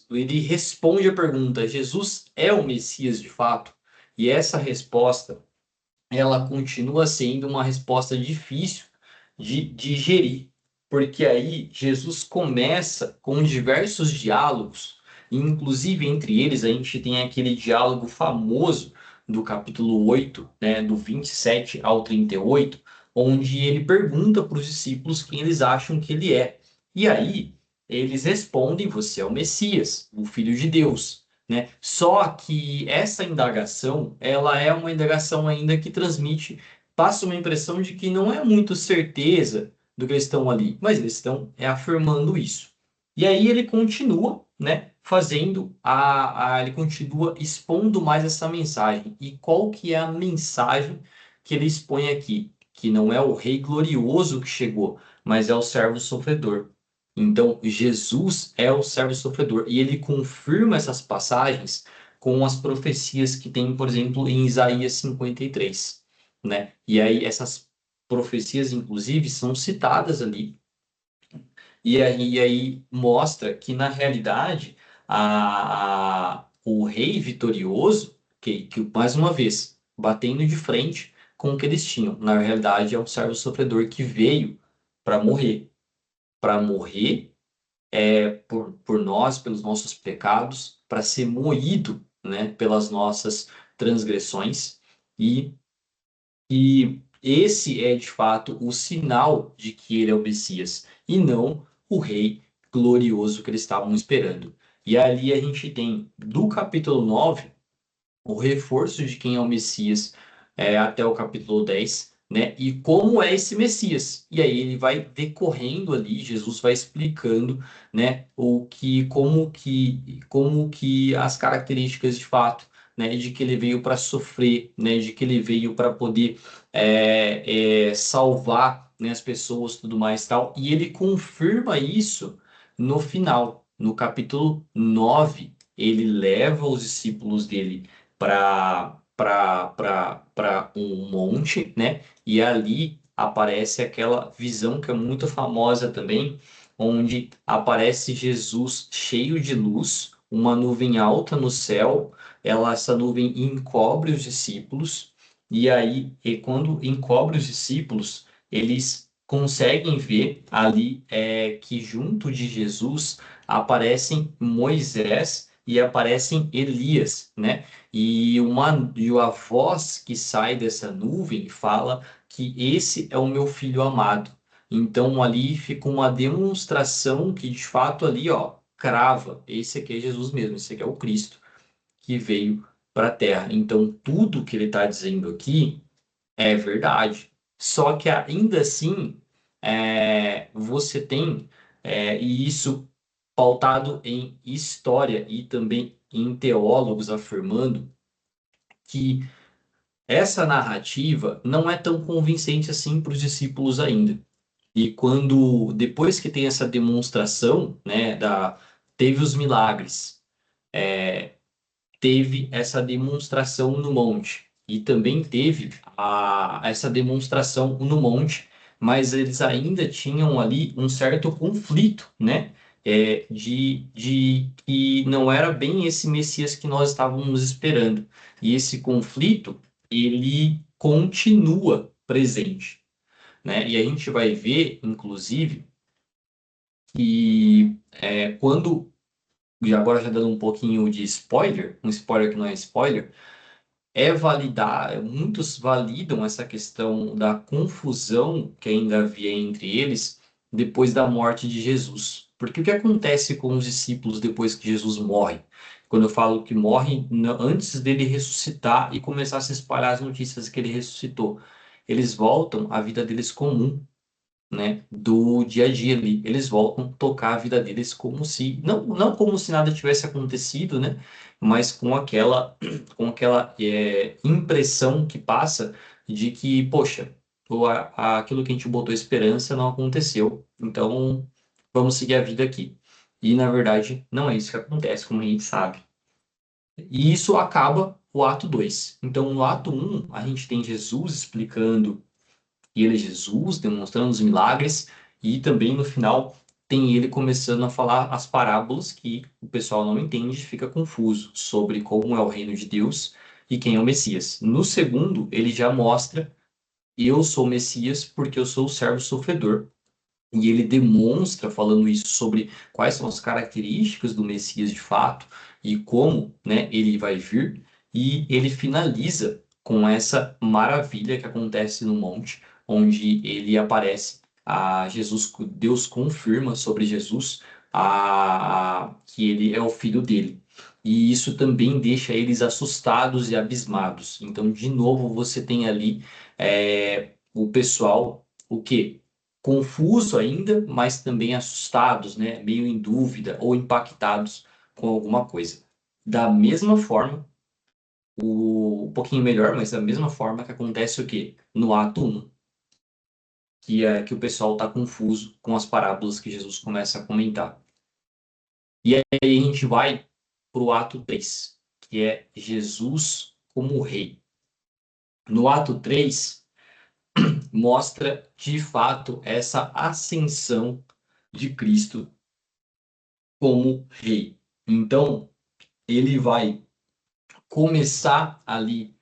ele responde a pergunta: Jesus é o Messias de fato? E essa resposta, ela continua sendo uma resposta difícil de digerir, porque aí Jesus começa com diversos diálogos, e inclusive entre eles a gente tem aquele diálogo famoso do capítulo 8, né, do 27 ao 38, onde ele pergunta para os discípulos quem eles acham que ele é. E aí eles respondem: você é o Messias, o Filho de Deus, né? Só que essa indagação, ela é uma indagação ainda que transmite passa uma impressão de que não é muito certeza do que eles estão ali, mas eles estão afirmando isso. E aí ele continua, né, ele continua expondo mais essa mensagem. E qual que é a mensagem que ele expõe aqui? Que não é o rei glorioso que chegou, mas é o servo sofredor. Então, Jesus é o servo sofredor. E ele confirma essas passagens com as profecias que tem, por exemplo, em Isaías 53, né? E aí essas profecias, inclusive, são citadas ali. E aí mostra que, na realidade, o rei vitorioso, que, mais uma vez, batendo de frente com o que eles tinham, na realidade é um servo sofredor que veio para morrer por nós, pelos nossos pecados, para ser moído, né, pelas nossas transgressões, e, e esse é de fato o sinal de que ele é o Messias, e não o rei glorioso que eles estavam esperando. E ali a gente tem, do capítulo 9 o reforço de quem é o Messias até o capítulo 10, né? E como é esse Messias. E aí ele vai decorrendo ali, Jesus vai explicando, né, como que as características de fato, né, de que ele veio para sofrer, né, de que ele veio para poder salvar, né, as pessoas, tudo mais e tal. E ele confirma isso no final, no capítulo 9, ele leva os discípulos dele para um monte, né? E ali aparece aquela visão que é muito famosa também, onde aparece Jesus cheio de luz, uma nuvem alta no céu, essa nuvem encobre os discípulos, e quando encobre os discípulos, eles conseguem ver ali que junto de Jesus aparecem Moisés e aparecem Elias, né? E a voz que sai dessa nuvem fala que esse é o meu filho amado. Então ali fica uma demonstração que de fato ali, ó, crava, esse aqui é Jesus mesmo, esse aqui é o Cristo que veio para a Terra. Então tudo que ele está dizendo aqui é verdade. Só que ainda assim, você tem, e isso pautado em história e também em teólogos afirmando que essa narrativa não é tão convincente assim para os discípulos ainda. E quando, depois que tem essa demonstração, né, teve os milagres, teve essa demonstração no monte, e também teve essa demonstração no monte, mas eles ainda tinham ali um certo conflito, né? De que não era bem esse Messias que nós estávamos esperando. E esse conflito, ele continua presente, né? E a gente vai ver, inclusive, que quando, e agora já dando um pouquinho de spoiler, um spoiler que não é spoiler, muitos validam essa questão da confusão que ainda havia entre eles depois da morte de Jesus. Porque o que acontece com os discípulos depois que Jesus morre? Quando eu falo que morre, antes dele ressuscitar e começar a se espalhar as notícias que ele ressuscitou, eles voltam à vida deles comum, né, do dia a dia ali. Eles voltam a tocar a vida deles como se, não como se nada tivesse acontecido, né, mas com aquela impressão que passa de que, poxa, aquilo que a gente botou esperança não aconteceu, então vamos seguir a vida aqui. E, na verdade, não é isso que acontece, como a gente sabe. E isso acaba o ato 2. Então, no ato 1, a gente tem Jesus explicando e ele é Jesus, demonstrando os milagres, e também no final tem ele começando a falar as parábolas que o pessoal não entende, fica confuso sobre como é o reino de Deus e quem é o Messias. No segundo, ele já mostra: eu sou o Messias porque eu sou o servo sofredor. E ele demonstra, falando isso, sobre quais são as características do Messias de fato e como, né, ele vai vir. E ele finaliza com essa maravilha que acontece no monte, onde ele aparece a Jesus, Deus confirma sobre Jesus que ele é o filho dele. E isso também deixa eles assustados e abismados. Então, de novo, você tem ali o pessoal, o quê? Confuso ainda, mas também assustados, né? Meio em dúvida ou impactados com alguma coisa. Da mesma forma, um pouquinho melhor, mas da mesma forma que acontece o quê? No ato 1, que é que o pessoal está confuso com as parábolas que Jesus começa a comentar. E aí a gente vai para o ato 3, que é Jesus como rei. No ato 3, mostra de fato essa ascensão de Cristo como rei. Então, ele vai começar ali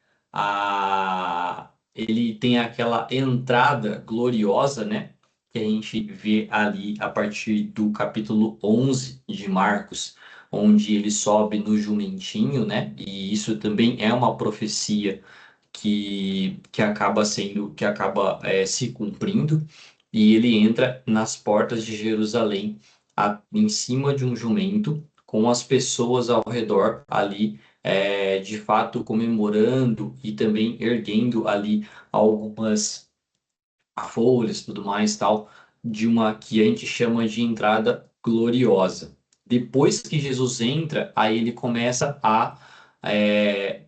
ele tem aquela entrada gloriosa, né? Que a gente vê ali a partir do capítulo 11 de Marcos, onde ele sobe no jumentinho, né? E isso também é uma profecia que acaba sendo, que acaba se cumprindo, e ele entra nas portas de Jerusalém em cima de um jumento, com as pessoas ao redor ali, de fato comemorando e também erguendo ali algumas folhas, tudo mais, tal, de uma que a gente chama de entrada gloriosa. Depois que Jesus entra, aí ele começa a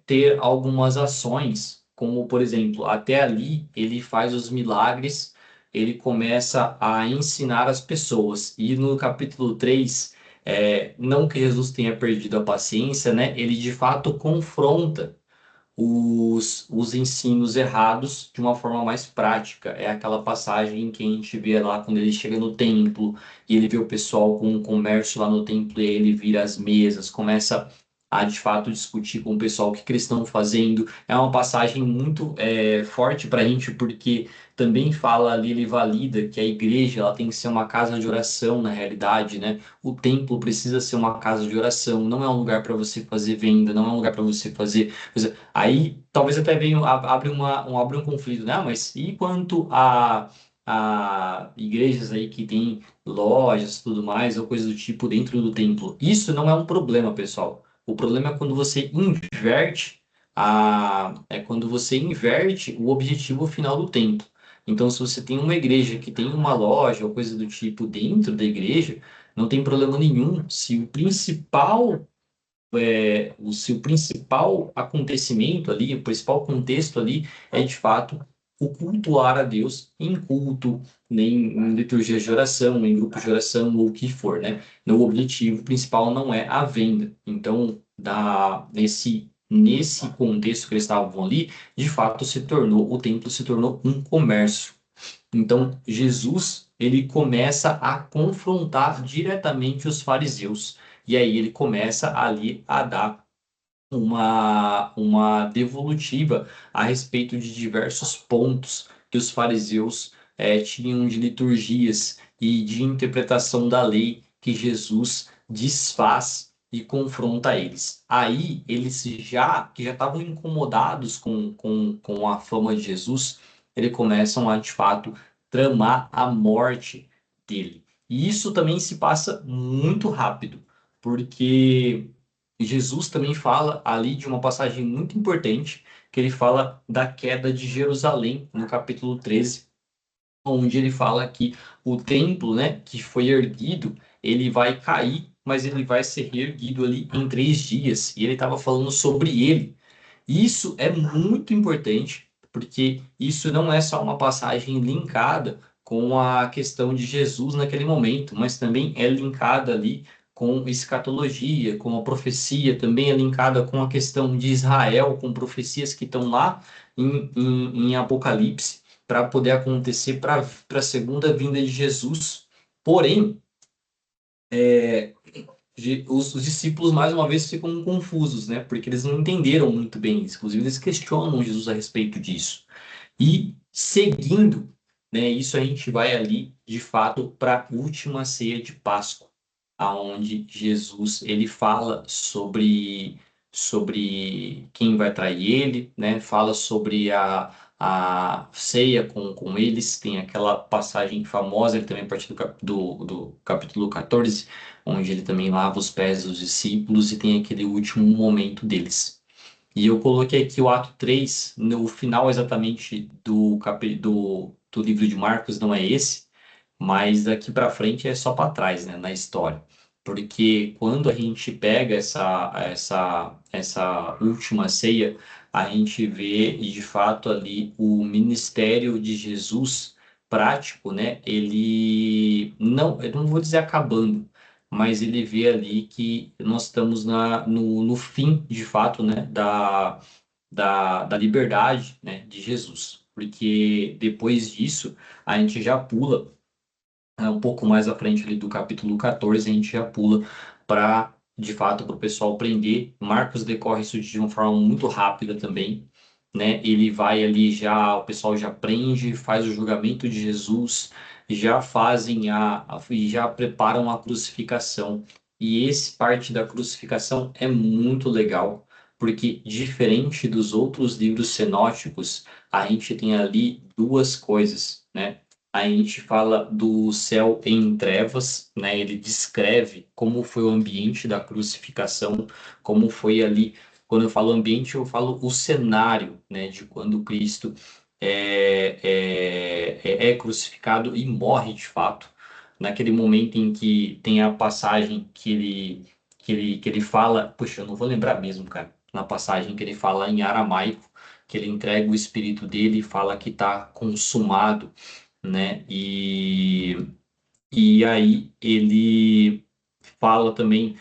ter algumas ações, como por exemplo, até ali ele faz os milagres, ele começa a ensinar as pessoas. E no capítulo 3, não que Jesus tenha perdido a paciência, né? Ele de fato confronta os ensinos errados de uma forma mais prática. É aquela passagem em que a gente vê lá quando ele chega no templo e ele vê o pessoal com um comércio lá no templo, e aí ele vira as mesas, começa a de fato discutir com o pessoal o que, que eles estão fazendo. É uma passagem muito forte para a gente, porque também fala ali, ele valida que a igreja ela tem que ser uma casa de oração na realidade, né? O templo precisa ser uma casa de oração, não é um lugar para você fazer venda, não é um lugar para você fazer. Aí talvez até venha, abre um conflito, né? Mas e quanto a igrejas aí que tem lojas, tudo mais, ou coisa do tipo dentro do templo? Isso não é um problema, pessoal. O problema é quando você inverte quando você inverte o objetivo final do templo. Então, se você tem uma igreja que tem uma loja ou coisa do tipo dentro da igreja, não tem problema nenhum se o seu principal acontecimento ali, o principal contexto ali é de fato o cultuar a Deus em culto, nem em liturgia de oração, em grupo de oração ou o que for, né? O objetivo principal não é a venda. Então, nesse contexto que eles estavam ali, de fato o templo se tornou um comércio. Então, Jesus, ele começa a confrontar diretamente os fariseus. E aí ele começa ali a dar uma devolutiva a respeito de diversos pontos que os fariseus tinham de liturgias e de interpretação da lei que Jesus desfaz e confronta eles. Aí eles que já estavam incomodados com a fama de Jesus, eles começam a, de fato, tramar a morte dele. E isso também se passa muito rápido, porque Jesus também fala ali de uma passagem muito importante, que ele fala da queda de Jerusalém, no capítulo 13, onde ele fala que o templo, né, que foi erguido, ele vai cair, mas ele vai ser reerguido ali em 3 dias. E ele estava falando sobre ele. Isso é muito importante, porque isso não é só uma passagem linkada com a questão de Jesus naquele momento, mas também é linkada ali com escatologia, com a profecia, também é linkada com a questão de Israel, com profecias que estão lá em Apocalipse, para poder acontecer para a segunda vinda de Jesus. Porém, os discípulos mais uma vez ficam confusos, né? Porque eles não entenderam muito bem isso. Inclusive, eles questionam Jesus a respeito disso. E seguindo, né? Isso a gente vai ali, de fato, para a última ceia de Páscoa, aonde Jesus ele fala sobre quem vai trair ele, né? Fala sobre a ceia com eles. Tem aquela passagem famosa, ele também a partir do capítulo 14, onde ele também lava os pés dos discípulos e tem aquele último momento deles. E eu coloquei aqui o ato 3 no final exatamente do livro de Marcos, não é esse, mas daqui para frente é só para trás, né, na história. Porque quando a gente pega essa última ceia, a gente vê de fato ali o ministério de Jesus prático, né? Eu não vou dizer acabando, mas ele vê ali que nós estamos no fim, de fato, né, da liberdade, né, de Jesus. Porque depois disso, a gente já pula um pouco mais à frente ali do capítulo 14, a gente já pula para, de fato, para o pessoal prender. Marcos decorre isso de uma forma muito rápida também, né? Ele vai ali já, o pessoal já prende, faz o julgamento de Jesus, já fazem e já preparam a crucificação. E esse parte da crucificação é muito legal, porque diferente dos outros livros sinóticos, a gente tem ali duas coisas, né? A gente fala do céu em trevas, né? Ele descreve como foi o ambiente da crucificação, como foi ali. Quando eu falo ambiente, eu falo o cenário, né? De quando Cristo é crucificado e morre de fato. Naquele momento em que tem a passagem que ele fala, puxa, eu não vou lembrar mesmo, cara. Na passagem que ele fala em aramaico, que ele entrega o espírito dele e fala que está consumado, né? E aí ele fala também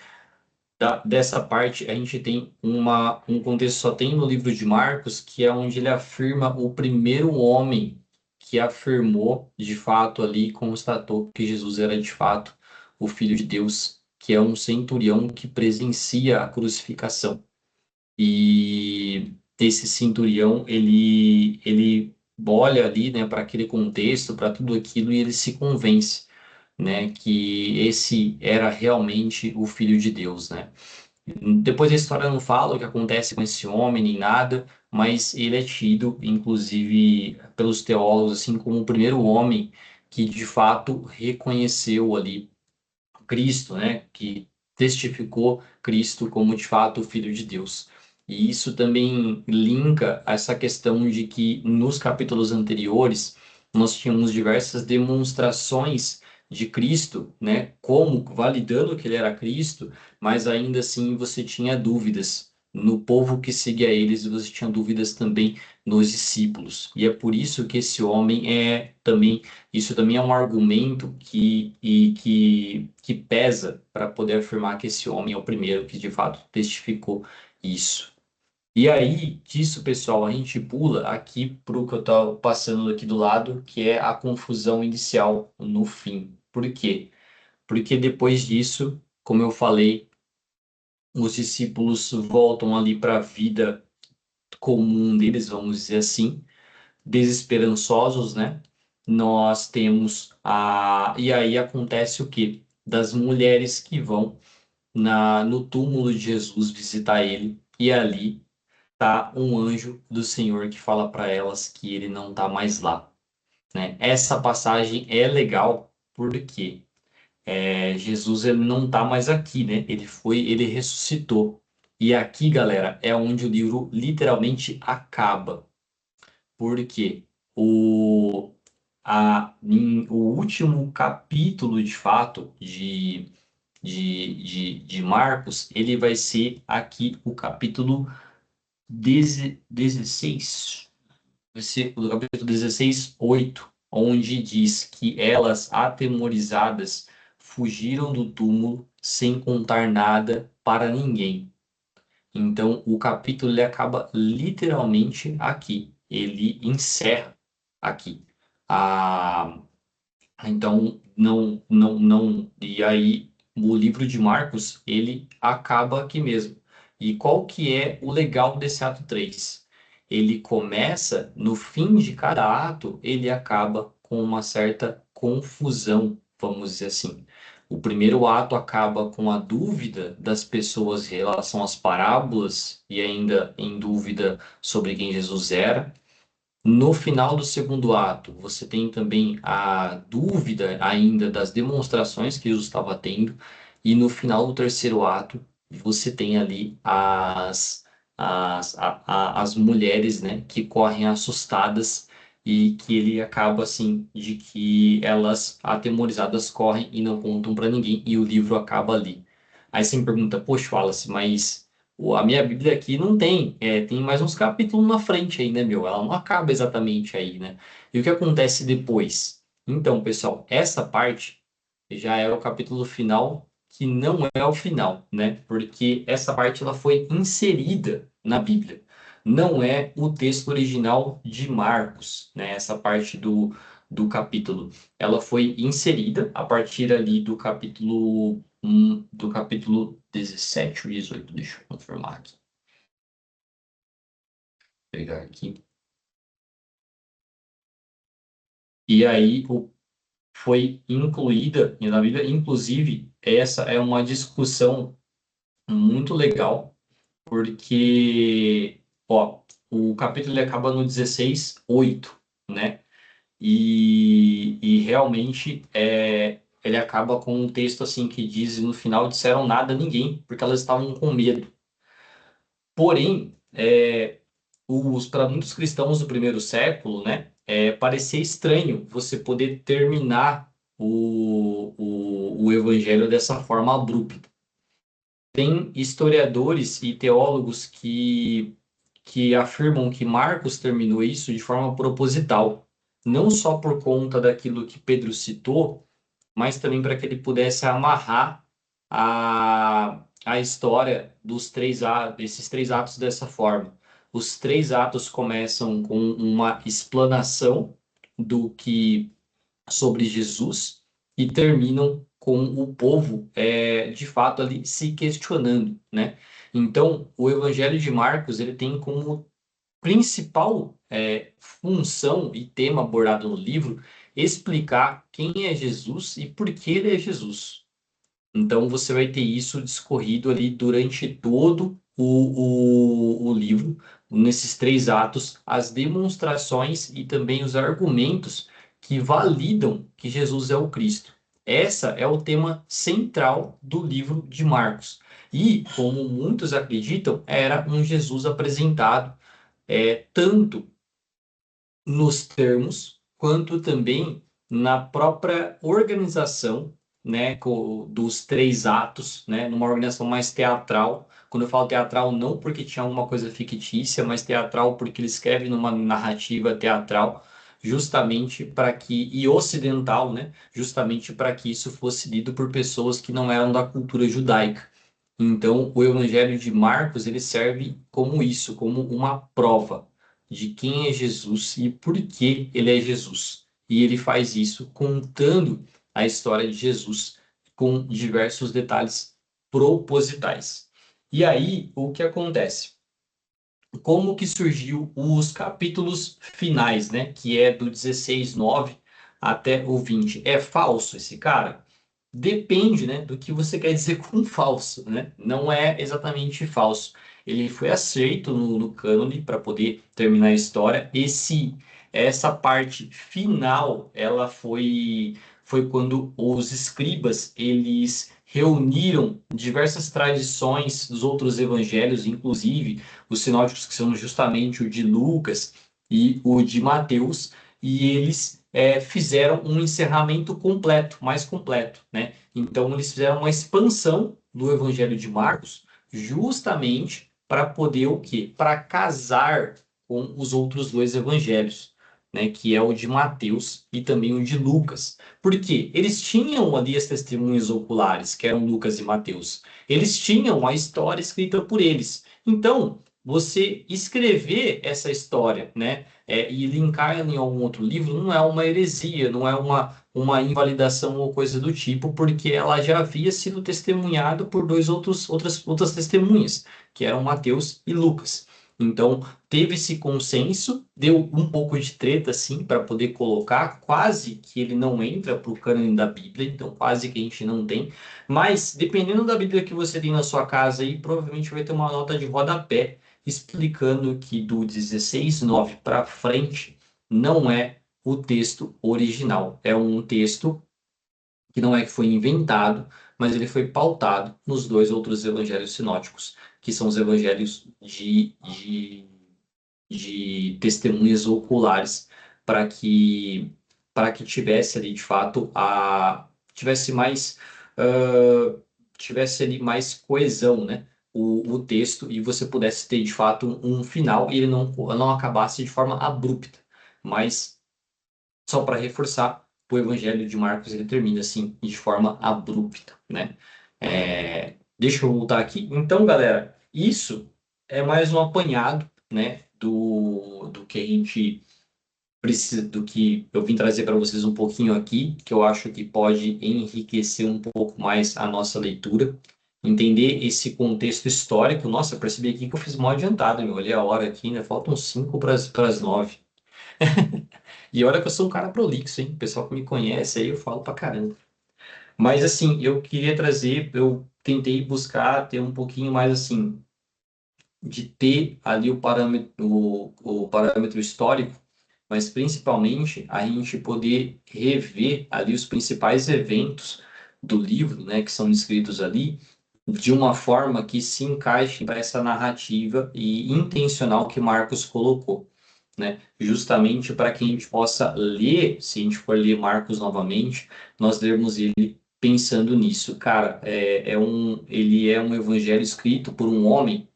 dessa parte, a gente tem um contexto, só tem no livro de Marcos, que é onde ele afirma o primeiro homem que afirmou de fato ali, constatou que Jesus era de fato o Filho de Deus, que é um centurião que presencia a crucificação. E esse centurião, ele olha ali, né, para aquele contexto, para tudo aquilo, e ele se convence, né, que esse era realmente o Filho de Deus, né? Depois a história não fala o que acontece com esse homem nem nada, mas ele é tido, inclusive, pelos teólogos, assim, como o primeiro homem que de fato reconheceu ali Cristo, né? Que testificou Cristo como de fato o Filho de Deus. E isso também linka essa questão de que nos capítulos anteriores nós tínhamos diversas demonstrações de Cristo, né? Como validando que ele era Cristo, mas ainda assim você tinha dúvidas no povo que seguia eles e você tinha dúvidas também nos discípulos. E é por isso que esse homem isso também é um argumento que pesa para poder afirmar que esse homem é o primeiro que de fato testificou isso. E aí, disso, pessoal, a gente pula aqui para o que eu estou passando aqui do lado, que é a confusão inicial no fim. Por quê? Porque depois disso, como eu falei, os discípulos voltam ali para a vida comum deles, vamos dizer assim, desesperançosos, né? Nós temos e aí acontece o quê? Das mulheres que vão no túmulo de Jesus visitar ele, e ali tá um anjo do Senhor que fala para elas que ele não tá mais lá, né? Essa passagem é legal porque Jesus ele não tá mais aqui, né? Ele ressuscitou. E aqui, galera, é onde o livro literalmente acaba. Porque o, o último capítulo, de fato, de Marcos, ele vai ser aqui o capítulo 16, versículo, capítulo 16, 8, onde diz que elas, atemorizadas, fugiram do túmulo sem contar nada para ninguém. Então, o capítulo ele acaba literalmente aqui. Ele encerra aqui. Ah, então, não. E aí, o livro de Marcos, ele acaba aqui mesmo. E qual que é o legal desse ato 3? Ele começa, no fim de cada ato, ele acaba com uma certa confusão, vamos dizer assim. O primeiro ato acaba com a dúvida das pessoas em relação às parábolas e ainda em dúvida sobre quem Jesus era. No final do segundo ato, você tem também a dúvida ainda das demonstrações que Jesus estava tendo, e no final do terceiro ato, você tem ali as mulheres, né, que correm assustadas e que ele acaba assim de que elas atemorizadas correm e não contam para ninguém e o livro acaba ali. Aí você me pergunta, poxa, Wallace, mas a minha Bíblia aqui não tem, tem mais uns capítulos na frente aí, né, meu? Ela não acaba exatamente aí, né? E o que acontece depois? Então, pessoal, essa parte já é o capítulo final, que não é o final, né? Porque essa parte ela foi inserida na Bíblia. Não é o texto original de Marcos, né? Essa parte do capítulo. Ela foi inserida a partir ali do capítulo 17 ou 18, deixa eu confirmar aqui. Vou pegar aqui. E aí foi incluída na Bíblia, inclusive, essa é uma discussão muito legal, porque, ó, o capítulo ele acaba no 16:8, né? E realmente ele acaba com um texto assim que diz, no final, disseram nada a ninguém, porque elas estavam com medo. Porém, para muitos cristãos do primeiro século, né, parecia estranho você poder terminar o evangelho dessa forma abrupta. Tem historiadores e teólogos que afirmam que Marcos terminou isso de forma proposital, não só por conta daquilo que Pedro citou, mas também para que ele pudesse amarrar a história desses três atos dessa forma. Os três atos começam com uma explanação do que sobre Jesus e terminam com o povo, de fato, ali se questionando, né? Então, o Evangelho de Marcos, ele tem como principal função e tema abordado no livro explicar quem é Jesus e por que ele é Jesus. Então, você vai ter isso discorrido ali durante todo o livro, nesses três atos, as demonstrações e também os argumentos que validam que Jesus é o Cristo. Essa é o tema central do livro de Marcos. E, como muitos acreditam, era um Jesus apresentado tanto nos termos, quanto também na própria organização, né, dos três atos, né, numa organização mais teatral. Quando eu falo teatral, não porque tinha alguma coisa fictícia, mas teatral porque ele escreve numa narrativa teatral, justamente para que, e ocidental, né, justamente para que isso fosse lido por pessoas que não eram da cultura judaica. Então, o Evangelho de Marcos, ele serve como isso, como uma prova de quem é Jesus e por que ele é Jesus. E ele faz isso contando a história de Jesus com diversos detalhes propositais. E aí, o que acontece? Como que surgiu os capítulos finais, né? Que é do 16:9 até o 20. É falso esse cara? Depende, né, do que você quer dizer com falso, né? Não é exatamente falso. Ele foi aceito no cânone para poder terminar a história. Essa parte final, ela foi quando os escribas, eles reuniram diversas tradições dos outros evangelhos, inclusive os sinóticos, que são justamente o de Lucas e o de Mateus, e eles fizeram um encerramento completo, mais completo, né? Então, eles fizeram uma expansão do Evangelho de Marcos, justamente para poder o quê? Para casar com os outros dois evangelhos, né? Que é o de Mateus e também o de Lucas. Por quê? Eles tinham ali as testemunhas oculares, que eram Lucas e Mateus. Eles tinham a história escrita por eles. Então, você escrever essa história, né? E linkar em algum outro livro não é uma heresia, não é uma invalidação ou coisa do tipo, porque ela já havia sido testemunhada por outras testemunhas, que eram Mateus e Lucas. Então, teve esse consenso, deu um pouco de treta, assim, para poder colocar, quase que ele não entra para o cânone da Bíblia, então quase que a gente não tem, mas dependendo da Bíblia que você tem na sua casa aí, provavelmente vai ter uma nota de rodapé explicando que do 16:9 para frente não é o texto original, é um texto que não é que foi inventado, mas ele foi pautado nos dois outros evangelhos sinóticos, que são os evangelhos de testemunhas oculares, para que para que tivesse ali de fato a tivesse mais ah, tivesse ali mais coesão, né? O texto e você pudesse ter de fato um final e ele não acabasse de forma abrupta, mas só para reforçar, o Evangelho de Marcos ele termina assim de forma abrupta, né? Deixa eu voltar aqui. Então, galera, isso é mais um apanhado, né, do que a gente precisa, do que eu vim trazer para vocês um pouquinho aqui, que eu acho que pode enriquecer um pouco mais a nossa leitura, entender esse contexto histórico. Nossa, eu percebi aqui que eu fiz mal adiantado, eu olhei a hora aqui, ainda faltam 5 para as 9. E olha que eu sou um cara prolixo, hein? O pessoal que me conhece aí eu falo pra caramba. Mas assim, eu queria trazer, eu tentei buscar ter um pouquinho mais assim, de ter ali o parâmetro histórico, mas principalmente a gente poder rever ali os principais eventos do livro, né, que são descritos ali, de uma forma que se encaixe para essa narrativa e intencional que Marcos colocou, né? Justamente para que a gente possa ler, se a gente for ler Marcos novamente, nós lermos ele pensando nisso. Cara, ele é um evangelho escrito por um homem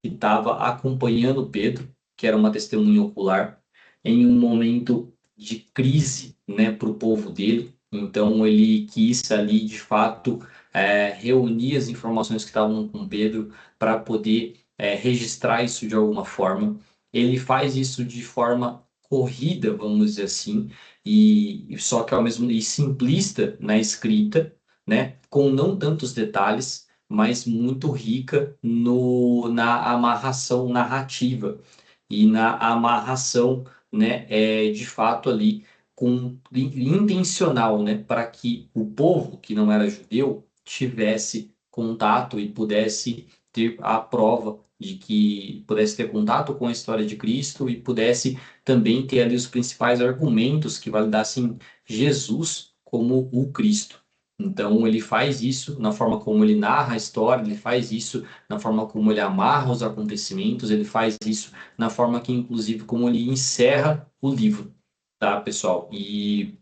que estava acompanhando Pedro, que era uma testemunha ocular, em um momento de crise, né, para o povo dele. Então ele quis ali, de fato, reunir as informações que estavam com Pedro para poder registrar isso de alguma forma. Ele faz isso de forma corrida, vamos dizer assim, e só que ao mesmo e simplista na escrita, né, com não tantos detalhes, mas muito rica na amarração narrativa e na amarração, né, de fato ali intencional, né, para que o povo que não era judeu tivesse contato e pudesse ter a prova de que pudesse ter contato com a história de Cristo e pudesse também ter ali os principais argumentos que validassem Jesus como o Cristo. Então, ele faz isso na forma como ele narra a história, ele faz isso na forma como ele amarra os acontecimentos, ele faz isso na forma que, inclusive, como ele encerra o livro, tá, pessoal? E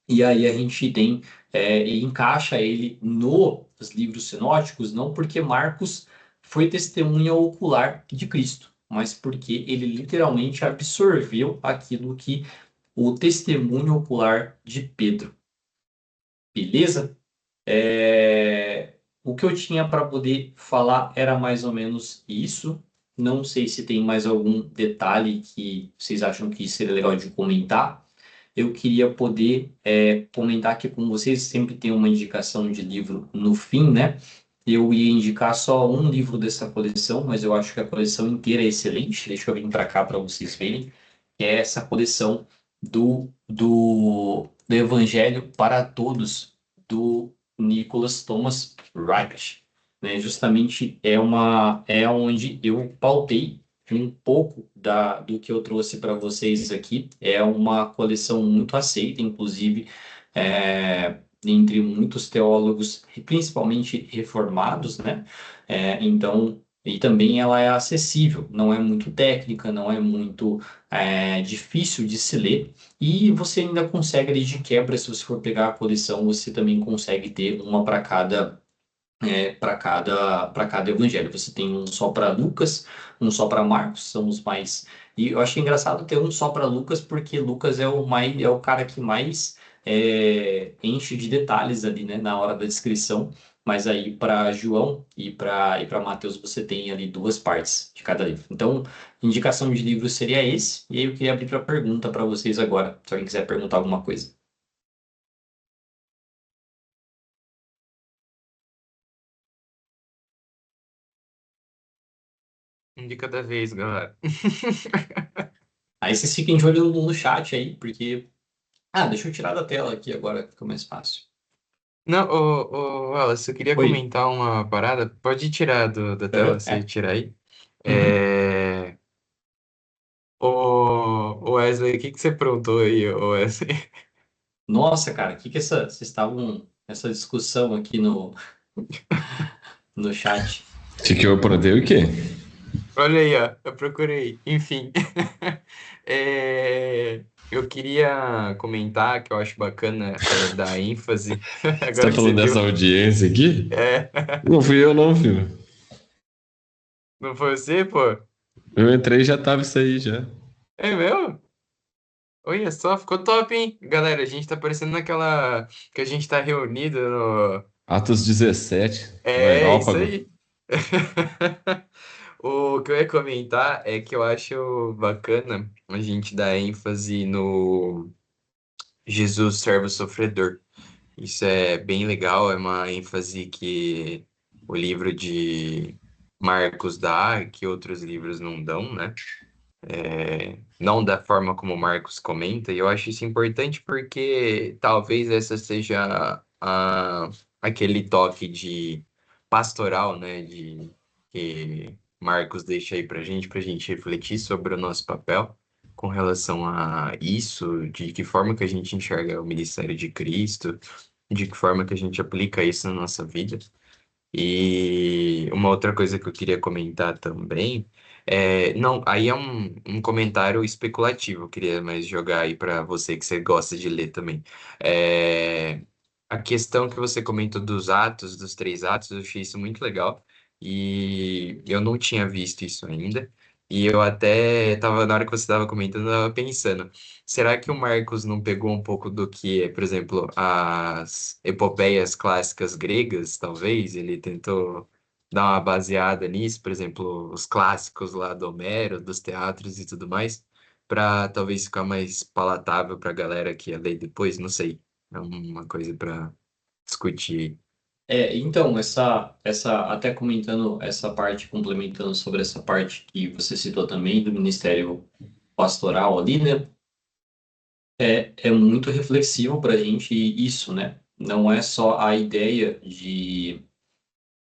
aí a gente tem e encaixa ele nos livros sinóticos, não porque Marcos foi testemunha ocular de Cristo, mas porque ele literalmente absorveu aquilo que o testemunho ocular de Pedro. Beleza? O que eu tinha para poder falar era mais ou menos isso. Não sei se tem mais algum detalhe que vocês acham que seria legal de comentar. Eu queria poder comentar aqui com vocês. Sempre tem uma indicação de livro no fim, né? Eu ia indicar só um livro dessa coleção, mas eu acho que a coleção inteira é excelente. Deixa eu vir para cá para vocês verem. Que é essa coleção do Evangelho para Todos, do Nicholas Thomas Reich, né? Justamente é onde eu pautei um pouco do que eu trouxe para vocês aqui. É uma coleção muito aceita, inclusive entre muitos teólogos, principalmente reformados, né? Então, e também ela é acessível, não é muito técnica, não é muito difícil de se ler. E você ainda consegue ali de quebra, se você for pegar a coleção, você também consegue ter uma para cada evangelho. Você tem um só para Lucas, um só para Marcos, são os mais. E eu achei engraçado ter um só para Lucas, porque Lucas é o cara que mais enche de detalhes ali, né, na hora da descrição. Mas aí para João e para Mateus você tem ali duas partes de cada livro. Então, indicação de livro seria esse. E aí eu queria abrir para pergunta para vocês agora, se alguém quiser perguntar alguma coisa. Um de cada vez, galera. Aí vocês fiquem de olho no chat aí, porque deixa eu tirar da tela aqui agora, fica mais fácil. Não, Wallace, eu queria Oi. comentar uma parada. Pode tirar da tela, Aham, se tirar aí. Uhum. É... Ô, Wesley, o que que você aprontou aí, ô Wesley? Nossa, cara, o que que vocês estavam essa discussão aqui no chat. Que eu aprontei o quê? Olha aí, ó, eu procurei. Enfim, eu queria comentar que eu acho bacana dar ênfase. Você tá Agora que você falando viu, dessa audiência aqui? é, Não fui eu, não, filho. não foi você, pô? Eu entrei e já tava isso aí já. É meu? Olha só, ficou top, hein? Galera, a gente tá parecendo naquela que a gente tá reunido no. Atos 17, no É, isso Areópago. aí. O que eu ia comentar é que eu acho bacana a gente dar ênfase no Jesus servo sofredor. Isso é bem legal, é uma ênfase que o livro de Marcos dá, que outros livros não dão, né? Não da forma como Marcos comenta, e eu acho isso importante porque talvez essa seja aquele toque de pastoral, né? Que Marcos deixa aí pra gente refletir sobre o nosso papel com relação a isso, de que forma que a gente enxerga o ministério de Cristo, de que forma que a gente aplica isso na nossa vida. E uma outra coisa que eu queria comentar também não, aí é um comentário especulativo, eu queria mais jogar aí para você que você gosta de ler também. É, a questão que você comentou dos atos, dos 3 atos, eu achei isso muito legal e eu não tinha visto isso ainda. E eu até tava, na hora que você estava comentando, eu tava pensando. Será que o Marcos não pegou um pouco do que é, por exemplo, as epopeias clássicas gregas, talvez? Ele tentou dar uma baseada nisso, por exemplo, os clássicos lá do Homero, dos teatros e tudo mais, para talvez ficar mais palatável para a galera que ia ler depois, não sei. É uma coisa para discutir. Então, até comentando essa parte, complementando sobre essa parte que você citou também do ministério pastoral ali, né? É muito reflexivo para a gente isso, né? Não é só a ideia de,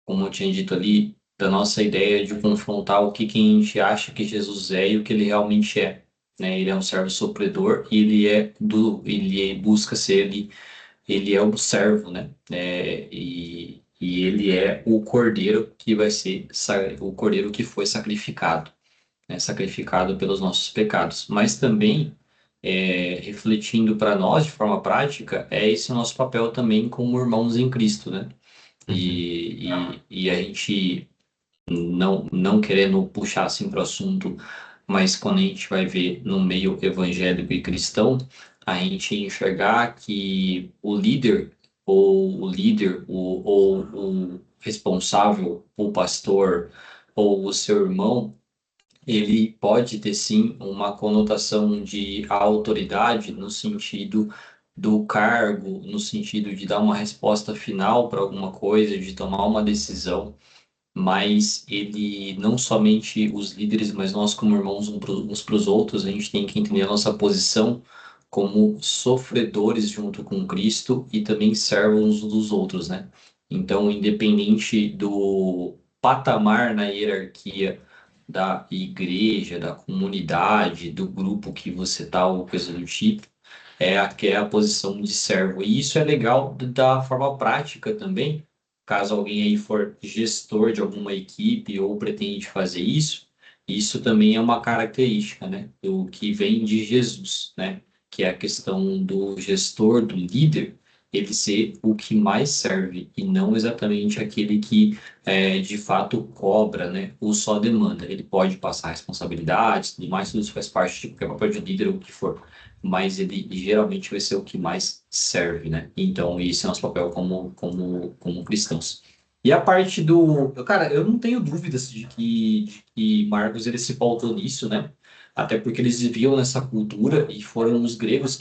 como eu tinha dito ali, da nossa ideia de confrontar o que a gente acha que Jesus é e o que ele realmente é, né? Ele é um servo sofredor e ele busca ser ele é um servo, né? E ele é o cordeiro que vai ser o cordeiro que foi sacrificado, né? Sacrificado pelos nossos pecados. Mas também, refletindo para nós de forma prática, é esse nosso papel também como irmãos em Cristo, né? Uhum, E a gente não querendo puxar assim para o assunto, mas quando a gente vai ver no meio evangélico e cristão, a gente enxergar que ou o responsável, o pastor, ou o seu irmão, ele pode ter sim uma conotação de autoridade no sentido do cargo, no sentido de dar uma resposta final para alguma coisa, de tomar uma decisão, mas ele não somente os líderes, mas nós como irmãos uns para os outros, a gente tem que entender a nossa posição como sofredores junto com Cristo e também servos uns dos outros, né? Então, independente do patamar na hierarquia da igreja, da comunidade, do grupo que você tá, ou coisa do tipo, que é a posição de servo. E isso é legal da forma prática também, caso alguém aí for gestor de alguma equipe ou pretende fazer isso também é uma característica, né, do que vem de Jesus, né, que é a questão do gestor, do líder, ele ser o que mais serve e não exatamente aquele que de fato cobra, né, ou só demanda. Ele pode passar responsabilidades, tudo mais, tudo isso faz parte de qualquer papel de líder ou o que for, mas ele geralmente vai ser o que mais serve, né? Então, esse é nosso papel como cristãos. E a parte do. Cara, eu não tenho dúvidas de que Marcos ele se pautou nisso, né? Até porque eles viviam nessa cultura e foram os gregos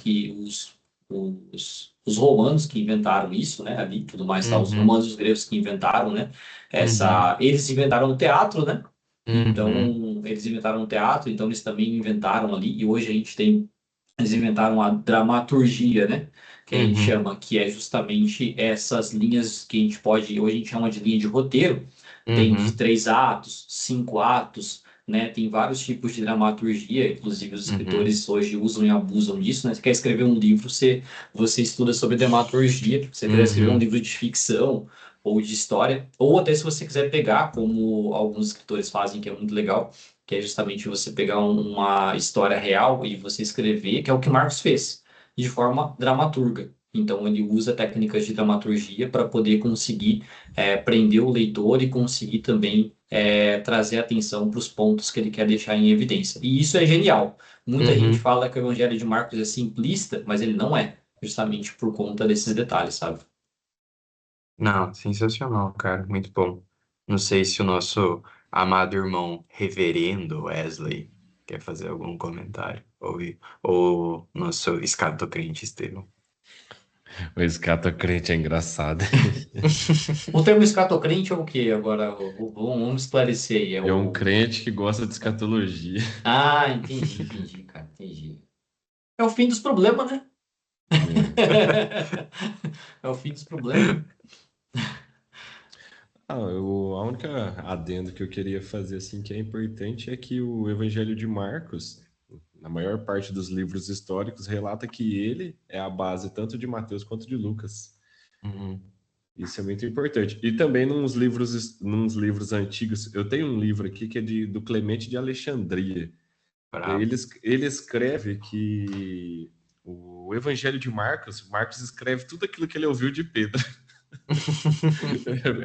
os romanos que inventaram isso, né? Ali, tudo mais, tá? Os uhum, romanos e os gregos que inventaram, né? uhum, Eles inventaram o teatro, né? uhum, Então, eles inventaram o teatro, então eles também inventaram ali, e hoje a gente tem eles inventaram a dramaturgia, né? Que a gente uhum, chama, que é justamente essas linhas que a gente pode, hoje a gente chama de linha de roteiro, tem de uhum, 3 atos, 5 atos, né? Tem vários tipos de dramaturgia, inclusive os Uhum. escritores hoje usam e abusam disso, né? Você quer escrever um livro, você estuda sobre dramaturgia. Se você quiser escrever um Uhum. livro de ficção ou de história, ou até se você quiser pegar, como alguns escritores fazem, que é muito legal, que é justamente você pegar uma história real e você escrever, que é o que Marx fez, de forma dramaturga. Então, ele usa técnicas de dramaturgia para poder conseguir prender o leitor e conseguir também trazer atenção para os pontos que ele quer deixar em evidência. E isso é genial. Muita gente Uhum. fala que o Evangelho de Marcos é simplista, mas ele não é, justamente por conta desses detalhes, sabe? Não, sensacional, cara. Muito bom. Não sei se o nosso amado irmão reverendo Wesley quer fazer algum comentário. Ou nosso escatocrente Estevão. O escatocrente é engraçado. O termo escatocrente é o quê? Agora, vamos esclarecer aí. É um crente que gosta de escatologia. Ah, entendi, cara, entendi. É o fim dos problemas, né? É. É o fim dos problemas. A única adendo que eu queria fazer assim que é importante é que o Evangelho de Marcos, na maior parte dos livros históricos, relata que ele é a base tanto de Mateus quanto de Lucas. Uhum. Isso é muito importante. E também nos livros antigos, eu tenho um livro aqui que é do Clemente de Alexandria. Bravo. Ele escreve que o Evangelho de Marcos escreve tudo aquilo que ele ouviu de Pedro.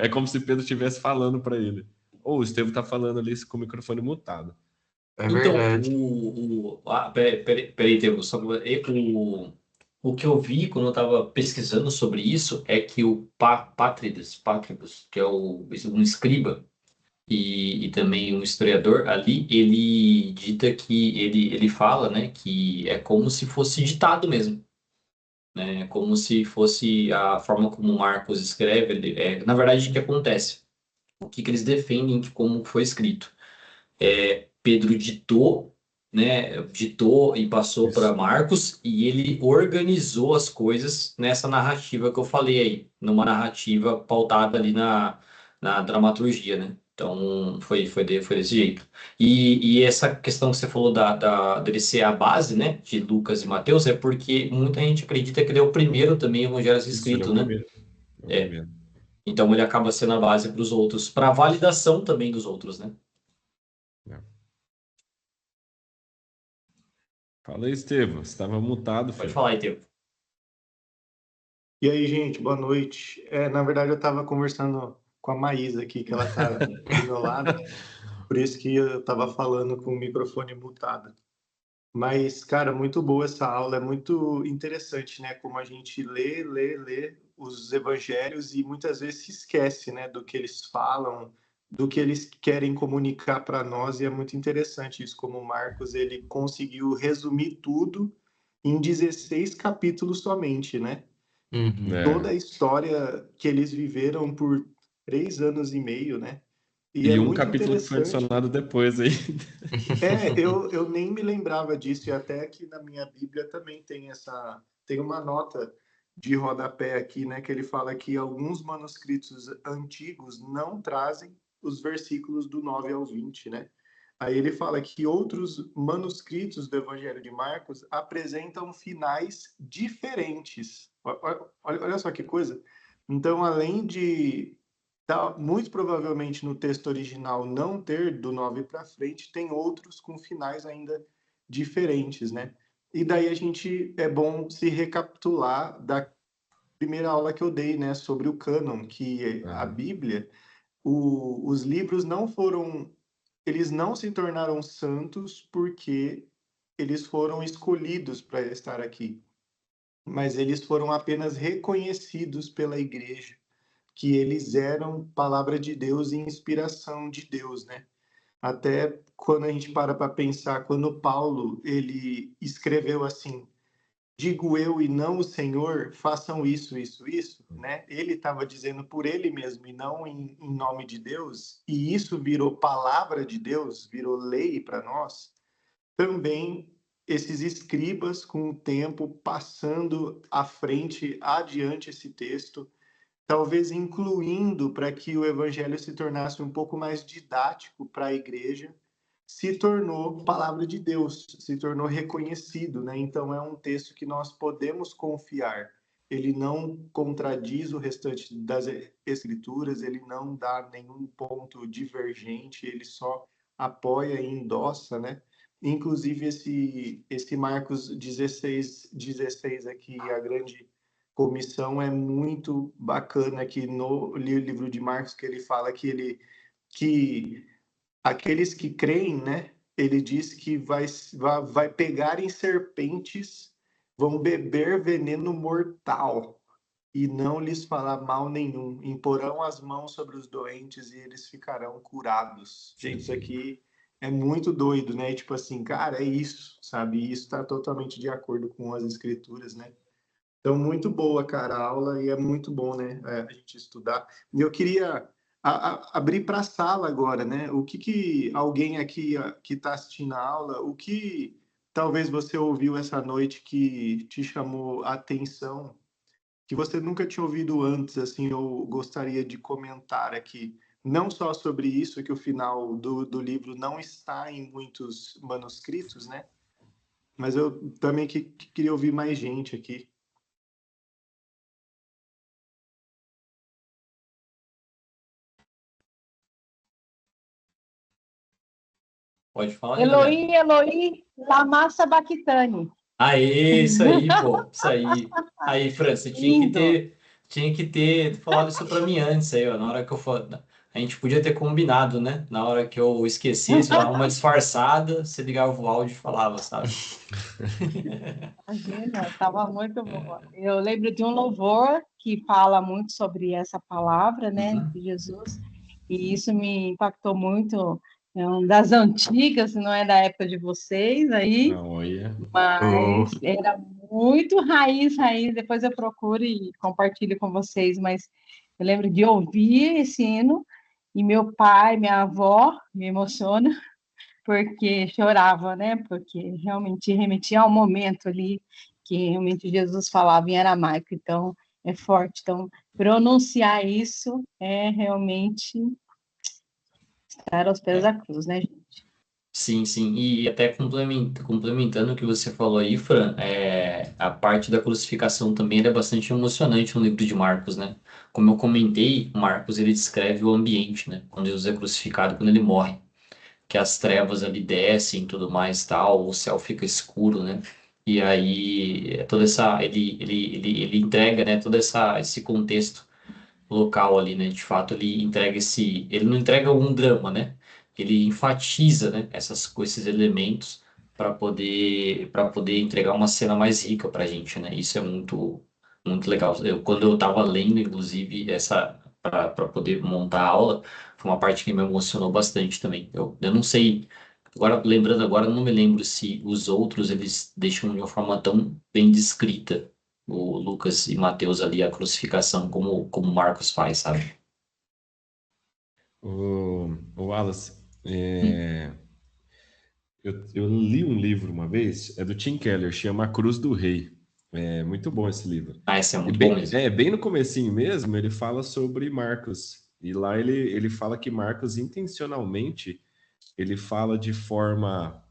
É como se Pedro estivesse falando para ele. Ou o Estevão está falando ali com o microfone mutado. É Então, verdade. peraí, Temo, o que eu vi quando eu estava pesquisando sobre isso é que o Pátricos, que é um escriba e também um historiador ali, ele dita que ele fala, né, que é como se fosse ditado mesmo, né, é como se fosse a forma como Marcos escreve, na verdade, o que acontece? O que eles defendem de como foi escrito? Pedro ditou, né? Ditou e passou para Isso. Marcos e ele organizou as coisas nessa narrativa que eu falei aí, numa narrativa pautada ali na dramaturgia, né? Então foi desse jeito. E essa questão que você falou dele ser a base, né, de Lucas e Mateus, é porque muita gente acredita que ele é o primeiro também evangelho Isso, ele é o escrito, né? primeiro. É o É. primeiro. Então ele acaba sendo a base para os outros, para validação também dos outros, né? É. Fala aí, Estevão. Você estava mutado, Pode filho. falar aí, Teu. E aí, gente, boa noite. Na verdade, eu estava conversando com a Maísa aqui, que ela está do meu lado, por isso que eu estava falando com o microfone mutado. Mas, cara, muito boa essa aula, é muito interessante, né? Como a gente lê os evangelhos e muitas vezes se esquece, né, do que eles falam, do que eles querem comunicar para nós, e é muito interessante isso, como o Marcos, ele conseguiu resumir tudo em 16 capítulos somente, né? Uhum. Toda É. a história que eles viveram por 3 anos e meio, né? E é E um muito capítulo que foi interessante. adicionado depois aí. Eu nem me lembrava disso, e até aqui na minha Bíblia também tem uma nota de rodapé aqui, né, que ele fala que alguns manuscritos antigos não trazem os versículos do 9 ao 20, né? Aí ele fala que outros manuscritos do Evangelho de Marcos apresentam finais diferentes. Olha só que coisa. Então, além de muito provavelmente no texto original não ter do 9 para frente, tem outros com finais ainda diferentes, né? E daí a gente é bom se recapitular da primeira aula que eu dei, né, sobre o cânon, que a Aham. Bíblia, os livros não foram, eles não se tornaram santos porque eles foram escolhidos para estar aqui, mas eles foram apenas reconhecidos pela igreja que eles eram palavra de Deus e inspiração de Deus, né? Até quando a gente para pensar, quando Paulo ele escreveu assim, digo eu e não o Senhor, façam isso, né? Ele estava dizendo por ele mesmo e não em nome de Deus, e isso virou palavra de Deus, virou lei para nós. Também esses escribas, com o tempo, passando à frente, adiante esse texto, talvez incluindo para que o evangelho se tornasse um pouco mais didático para a igreja, se tornou palavra de Deus, se tornou reconhecido, né? Então é um texto que nós podemos confiar. Ele não contradiz o restante das escrituras, ele não dá nenhum ponto divergente, ele só apoia e endossa, né? Inclusive esse Marcos 16 aqui, a grande comissão, é muito bacana aqui no livro de Marcos, que ele fala que aqueles que creem, né? Ele diz que vai pegar em serpentes, vão beber veneno mortal e não lhes fará mal nenhum. Imporão as mãos sobre os doentes e eles ficarão curados. Gente, isso aqui é muito doido, né? E, tipo assim, cara, é isso, sabe? E isso está totalmente de acordo com as escrituras, né? Então, muito boa, cara, a aula, e é muito bom, né, a gente estudar. E eu queria abrir para a sala agora, né? O que alguém aqui que está assistindo a aula, o que talvez você ouviu essa noite que te chamou a atenção, que você nunca tinha ouvido antes, assim, ou gostaria de comentar aqui? Não só sobre isso, que o final do livro não está em muitos manuscritos, né? Mas eu também que queria ouvir mais gente aqui. Pode falar, Helena. Eloí, Eloí, lama sabachthani. Aê, isso aí, pô. Isso aí. Aí, Fran, você Lindo. tinha que ter falado isso pra mim antes aí, ó. Na hora que eu for... A gente podia ter combinado, né? Na hora que eu esquecesse, eu dava uma disfarçada, você ligava o áudio e falava, sabe? Imagina, estava muito boa. Eu lembro de um louvor que fala muito sobre essa palavra, né, Uhum. de Jesus, e isso me impactou muito. É um das antigas, não é da época de vocês aí, Não, olha. mas era muito raiz, raiz. Depois eu procuro e compartilho com vocês, mas eu lembro de ouvir esse hino e meu pai, minha avó me emociona porque chorava, né? Porque realmente remetia ao momento ali que realmente Jesus falava em aramaico, então é forte. Então, pronunciar isso é realmente estar aos pés É. da cruz, né, gente? Sim, sim. E até complementando o que você falou aí, Fran, a parte da crucificação também é bastante emocionante no livro de Marcos, né? Como eu comentei, Marcos ele descreve o ambiente, né? Quando Jesus é crucificado, quando ele morre, que as trevas ali descem e tudo mais, tal, o céu fica escuro, né? E aí toda essa ele entrega, né, todo esse contexto local ali, né? De fato, ele não entrega um drama, né? Ele enfatiza, né, esses elementos para poder entregar uma cena mais rica para a gente, né? Isso é muito legal. Quando eu estava lendo, inclusive, essa para poder montar a aula, foi uma parte que me emocionou bastante também. Eu não sei, agora lembrando agora, eu não me lembro se os outros eles deixam de uma forma tão bem descrita o Lucas e Mateus ali a crucificação como Marcos faz, sabe? O Wallace, Hum. eu li um livro uma vez, é do Tim Keller, chama A Cruz do Rei. É muito bom esse livro. Ah, esse é E muito bom mesmo. bem no comecinho mesmo, ele fala sobre Marcos. E lá ele fala que Marcos intencionalmente ele fala de forma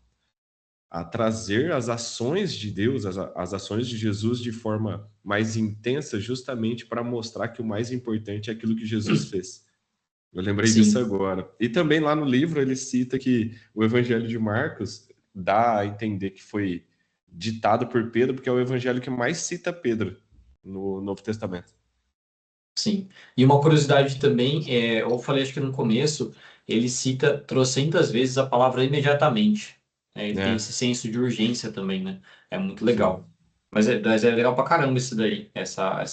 a trazer as ações de Deus, as ações de Jesus de forma mais intensa, justamente para mostrar que o mais importante é aquilo que Jesus fez. Eu lembrei disso Sim, agora. E também lá no livro ele cita que o Evangelho de Marcos dá a entender que foi ditado por Pedro, porque é o evangelho que mais cita Pedro no Novo Testamento. sim. E uma curiosidade também, eu falei acho que no começo, ele cita trocentas vezes a palavra imediatamente. Ele tem É, esse senso de urgência também, né? É muito sim, legal. Mas é legal pra caramba isso daí, essa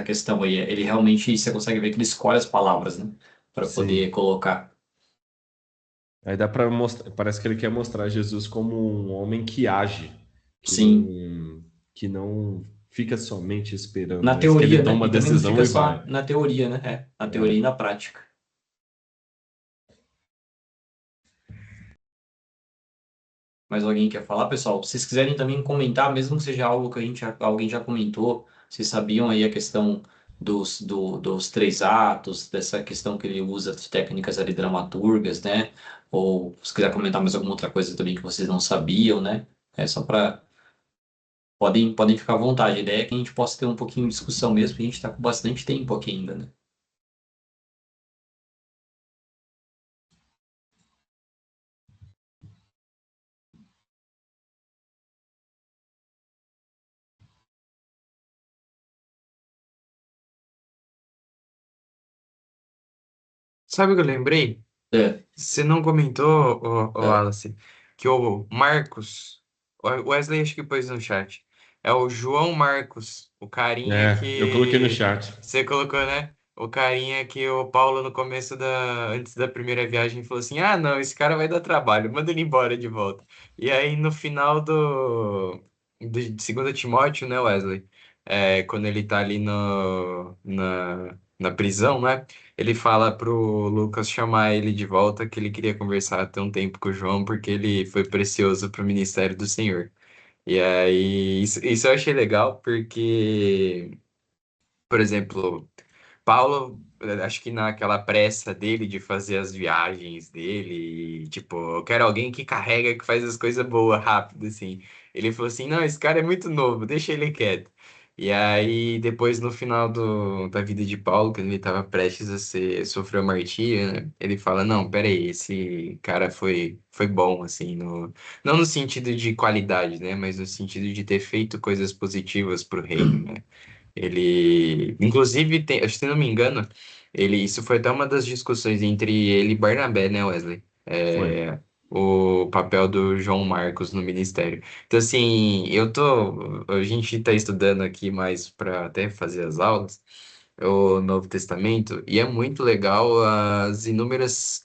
questão aí. Ele realmente, você consegue ver que ele escolhe as palavras, né? Para poder sim. colocar. Aí dá para mostrar, parece que ele quer mostrar Jesus como um homem que age, que Sim. que não fica somente esperando, Na mas que ele teoria, né? toma a E também não decisão fica e só vai. na teoria, né? Na teoria É. e na prática. Mais alguém quer falar, pessoal? Se vocês quiserem também comentar, mesmo que seja algo que alguém já comentou, vocês sabiam aí a questão dos três atos, dessa questão que ele usa de técnicas ali dramaturgas, né? Ou se quiser comentar mais alguma outra coisa também que vocês não sabiam, né? É só para podem ficar à vontade. A ideia é que a gente possa ter um pouquinho de discussão mesmo, porque a gente está com bastante tempo aqui ainda, né? Sabe o que eu lembrei? É, Você não comentou, ô é, Wallace, que o Marcos, o Wesley acho que pôs no chat, é o João Marcos, o carinha Eu coloquei no que chat. você colocou, né? O carinha que o Paulo no começo antes da primeira viagem falou assim, ah, não, esse cara vai dar trabalho, manda ele embora de volta. E aí no final de 2 Timóteo, né, Wesley? Quando ele tá ali na prisão, né? Ele fala pro Lucas chamar ele de volta, que ele queria conversar ter um tempo com o João, porque ele foi precioso pro ministério do Senhor. E aí, isso eu achei legal, porque, por exemplo, Paulo, acho que naquela pressa dele de fazer as viagens dele, tipo, eu quero alguém que carrega, que faz as coisas boas rápido, assim. Ele falou assim: não, esse cara é muito novo, deixa ele quieto. E aí, depois, no final da vida de Paulo, quando ele estava prestes a sofrer o martírio, né? Ele fala: não, peraí, esse cara foi bom, assim, não no sentido de qualidade, né? Mas no sentido de ter feito coisas positivas para o reino, né? Ele, inclusive, acho que se não me engano, isso foi até uma das discussões entre ele e Barnabé, né, Wesley? Foi. O papel do João Marcos no ministério. Então, assim, a gente está estudando aqui mais para até fazer as aulas, o Novo Testamento, e é muito legal as inúmeras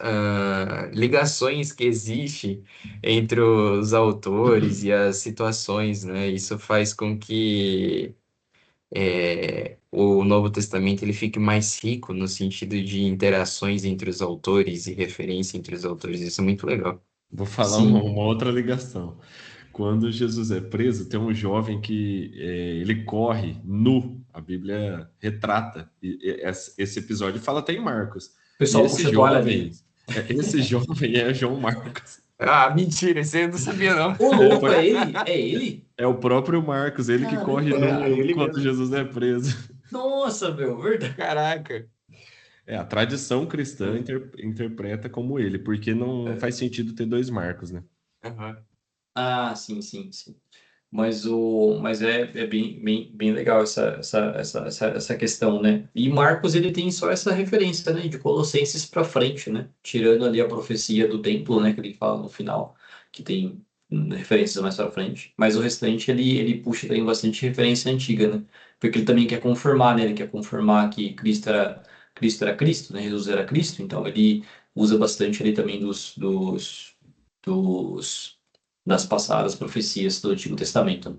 ligações que existem entre os autores e as situações, né? Isso faz com que o Novo Testamento ele fique mais rico no sentido de interações entre os autores e referência entre os autores. Isso é muito legal. Vou falar uma, sim. uma outra ligação. Quando Jesus é preso, tem um jovem que ele corre nu. A Bíblia retrata esse episódio, fala até em Marcos. O E pessoal puxa a toalha dele. esse jovem é João Marcos. Ah, mentira, isso eu não sabia, não. Ô, louco, é ele? É ele? É o próprio Marcos, ele que corre Caramba, É nu cara. ele enquanto mesmo. Jesus é preso. Nossa, meu, verdade. Caraca. A tradição cristã É, interpreta como ele, porque não é. faz sentido ter dois Marcos, né? Aham. Ah, sim, sim, sim. Mas é bem legal essa questão, né? E Marcos, ele tem só essa referência, né? De Colossenses para frente, né? Tirando ali a profecia do templo, né? Que ele fala no final, que tem referências mais para frente. Mas o restante, ele puxa também bastante referência antiga, né? Porque ele também quer confirmar, né? Ele quer confirmar que Cristo era Cristo, né? Jesus era Cristo. Então, ele usa bastante ali também dos das passadas profecias do Antigo Testamento.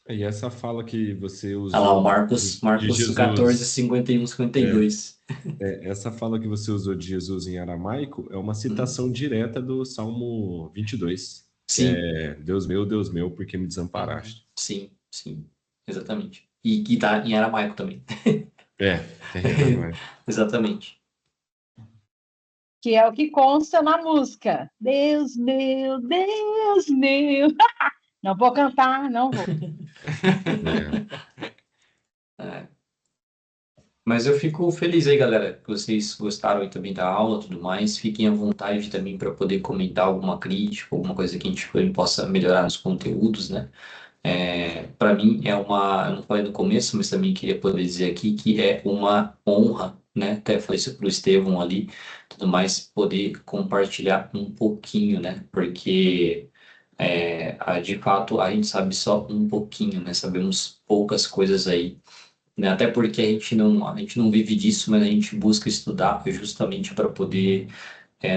E essa fala que você Olha lá, o usou de Marcos 14, Jesus, 51, é, 52. essa fala que você usou de Jesus em aramaico é uma Hum, citação direta do Salmo 22, que Sim, é Deus meu, por que me Uhum. desamparaste? sim, sim, exatamente. E que tá em aramaico também. É, tem aramaico. Exatamente. Que é o que consta na música. Deus meu, Deus meu. Não vou cantar, não vou. É. É. Mas eu fico feliz aí, galera, que vocês gostaram aí também da aula e tudo mais. Fiquem à vontade também para poder comentar alguma crítica, alguma coisa que a gente possa melhorar nos conteúdos, né? Para mim eu não falei no começo, mas também queria poder dizer aqui que é uma honra, né? Até falei isso pro Estevão ali, tudo mais, poder compartilhar um pouquinho, né? Porque de fato a gente sabe só um pouquinho, né? Sabemos poucas coisas aí, né? Até porque a gente não vive disso, mas a gente busca estudar justamente para poder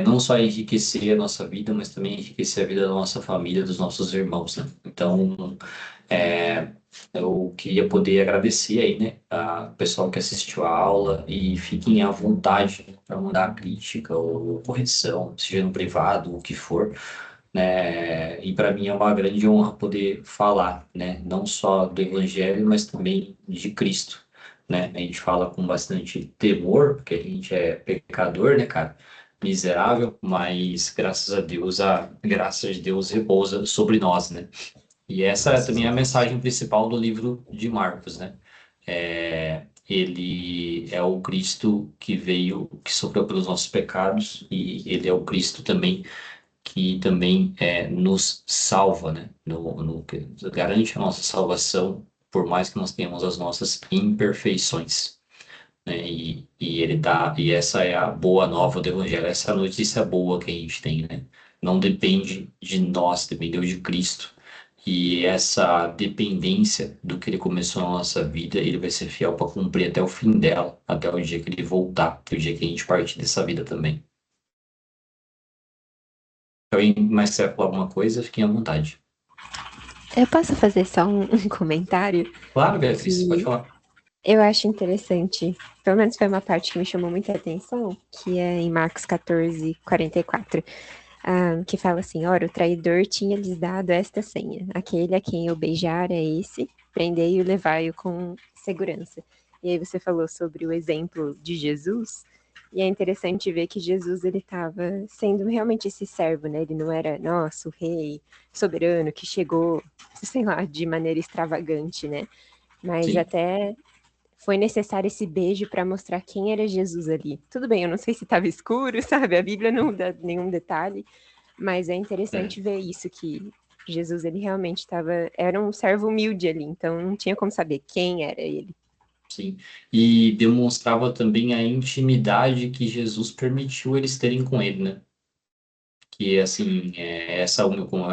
não só enriquecer a nossa vida, mas também enriquecer a vida da nossa família, dos nossos irmãos, né? Então, é, eu queria poder agradecer aí, né, a pessoal que assistiu a aula e fiquem à vontade para mandar crítica ou correção, seja no privado, o que for, né? E para mim é uma grande honra poder falar, né, não só do Evangelho, mas também de Cristo, né? A gente fala com bastante temor, porque a gente é pecador, né, cara? Miserável, mas graças a Deus, a graça de Deus repousa sobre nós, né? E essa Graças também a é a Deus. mensagem principal do livro de Marcos, né? Ele é o Cristo que veio, que sofreu pelos nossos pecados, e ele é o Cristo também que também nos salva, né? Que garante a nossa salvação, por mais que nós tenhamos as nossas imperfeições, né? E essa é a boa nova do Evangelho, essa é a notícia boa que a gente tem, né? Não depende de nós, dependeu de Cristo. E essa dependência do que ele começou na nossa vida, ele vai ser fiel para cumprir até o fim dela, até o dia que ele voltar, que é o dia que a gente partir dessa vida também. Se alguém mais quiser falar alguma coisa, fiquem à vontade. Eu posso fazer só um comentário Claro, Beatriz, pode que falar. eu acho interessante, pelo menos foi uma parte que me chamou muita atenção, que é em Marcos 14:44, que fala assim: ora, o traidor tinha lhes dado esta senha: aquele a quem eu beijar é esse, prendei-o e levai-o com segurança. E aí você falou sobre o exemplo de Jesus, e é interessante ver que Jesus ele estava sendo realmente esse servo, né? Ele não era, nossa, o rei soberano que chegou, sei lá, de maneira extravagante, né? Mas Sim, até foi necessário esse beijo para mostrar quem era Jesus ali. Tudo bem, eu não sei se estava escuro, sabe? A Bíblia não dá nenhum detalhe, mas é é, interessante ver isso, que Jesus ele realmente era um servo humilde ali, então não tinha como saber quem era ele. sim. E demonstrava também a intimidade que Jesus permitiu eles terem com ele, né? Que, assim,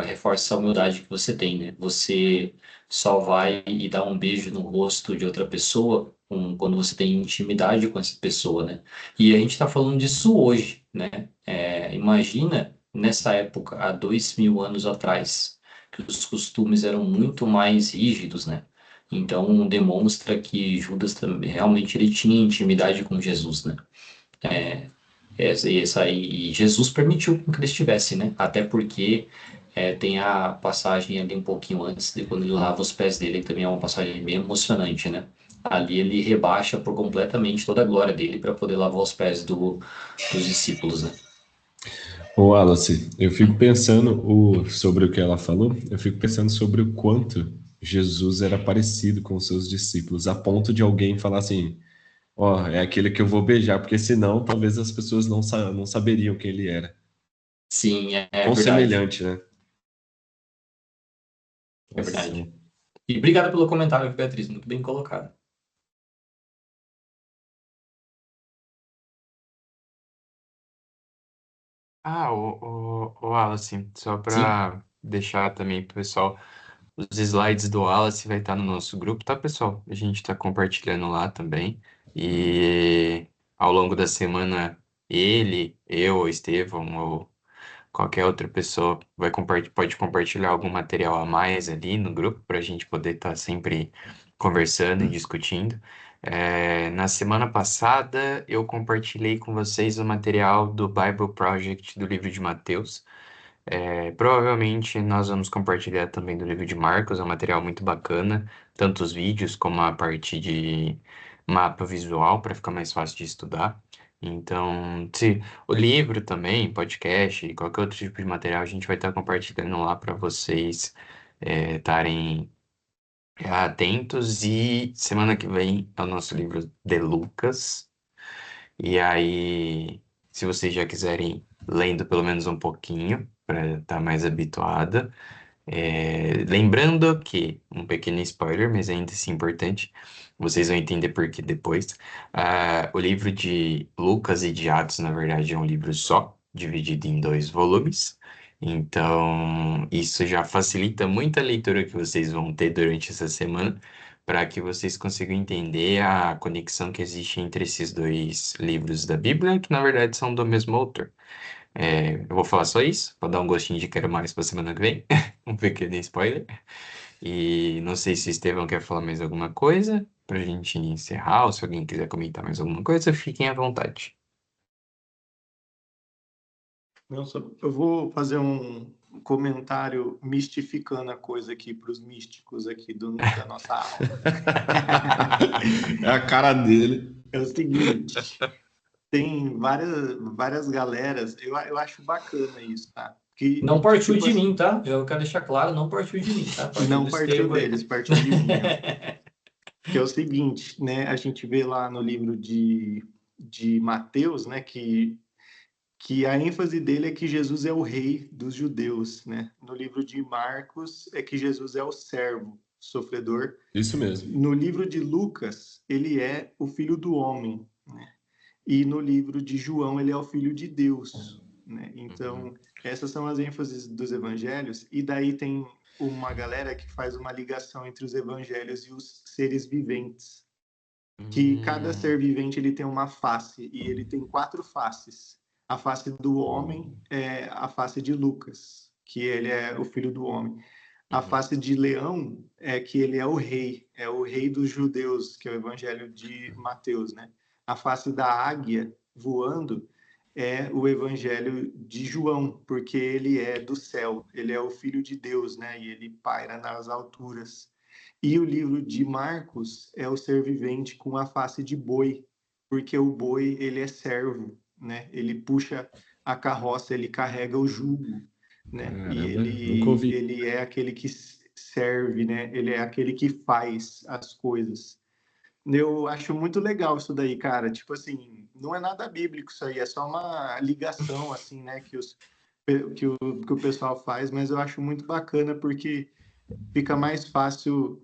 reforça essa humildade que você tem, né? Você só vai e dá um beijo no rosto de outra pessoa quando você tem intimidade com essa pessoa, né? E a gente está falando disso hoje, né? Imagina nessa época, há 2000 anos atrás, que os costumes eram muito mais rígidos, né? Então, demonstra que Judas também, realmente, ele tinha intimidade com Jesus, né? E Jesus permitiu que eles tivessem, né? Até porque tem a passagem ali um pouquinho antes, de quando ele lava os pés dele, que também é uma passagem bem emocionante, né? Ali ele rebaixa por completamente toda a glória dele para poder lavar os pés dos discípulos, né? Ô, Wallace, eu fico pensando sobre o que ela falou, eu fico pensando sobre o quanto Jesus era parecido com os seus discípulos, a ponto de alguém falar assim: ó, é aquele que eu vou beijar, porque senão talvez as pessoas não saberiam quem ele era. Sim, é Quão verdade. semelhante, né? É Nossa, verdade. E obrigado pelo comentário, Beatriz, muito bem colocado. O Wallace, só Sim, para deixar também pro pessoal, os slides do Wallace vai estar no nosso grupo, tá, pessoal? A gente está compartilhando lá também. E ao longo da semana, ele, eu, o Estevão, ou qualquer outra pessoa pode compartilhar algum material a mais ali no grupo para a gente poder estar sempre conversando e discutindo. Na semana passada, eu compartilhei com vocês o material do Bible Project do livro de Mateus. Provavelmente nós vamos compartilhar também do livro de Marcos, é um material muito bacana, tanto os vídeos como a parte de mapa visual para ficar mais fácil de estudar. Então, se o livro também, podcast e qualquer outro tipo de material, a gente vai estar compartilhando lá para vocês estarem atentos. E semana que vem é o nosso livro de Lucas. E aí, se vocês já quiserem lendo pelo menos um pouquinho, para estar mais habituada. Lembrando que, um pequeno spoiler, mas ainda assim importante, vocês vão entender por que depois. O livro de Lucas e de Atos, na verdade, é um livro só, dividido em 2 volumes. Então, isso já facilita muito a leitura que vocês vão ter durante essa semana, para que vocês consigam entender a conexão que existe entre esses 2 livros da Bíblia, que na verdade são do mesmo autor. Eu vou falar só isso, para dar um gostinho de quero mais para semana que vem, um pequeno spoiler. E não sei se Estevão quer falar mais alguma coisa para a gente encerrar, ou se alguém quiser comentar mais alguma coisa, fiquem à vontade. Eu vou fazer comentário mistificando a coisa aqui para os místicos aqui da nossa aula. É a cara dele. É o seguinte, tem várias galeras, eu acho bacana isso, tá? Que, Não partiu tipo de assim, mim, tá? Já quero deixar claro, não partiu de mim, tá? Partiu não do partiu Estevão aí. deles, partiu de mim, ó. Que é o seguinte, né? A gente vê lá no livro de Mateus, né? Que a ênfase dele é que Jesus é o rei dos judeus, né? No livro de Marcos é que Jesus é o servo sofredor. Isso mesmo. No livro de Lucas, ele é o filho do homem, né? E no livro de João, ele é o filho de Deus, né? Então, essas são as ênfases dos evangelhos, e daí tem uma galera que faz uma ligação entre os evangelhos e os seres viventes, que cada ser vivente ele tem uma face, e ele tem 4 faces. A face do homem é a face de Lucas, que ele é o filho do homem. A face de leão é que ele é o rei dos judeus, que é o evangelho de Mateus, né? A face da águia voando é o evangelho de João, porque ele é do céu, ele é o filho de Deus, né? E ele paira nas alturas. E o livro de Marcos é o ser vivente com a face de boi, porque o boi, ele é servo, né? Ele puxa a carroça, ele carrega o jugo, né? E Caramba, nunca ouvi. ele é aquele que serve, né? Ele é aquele que faz as coisas. Eu acho muito legal isso daí, cara. Tipo assim, não é nada bíblico isso aí, é só uma ligação, assim, né? Que o pessoal faz, mas eu acho muito bacana porque fica mais fácil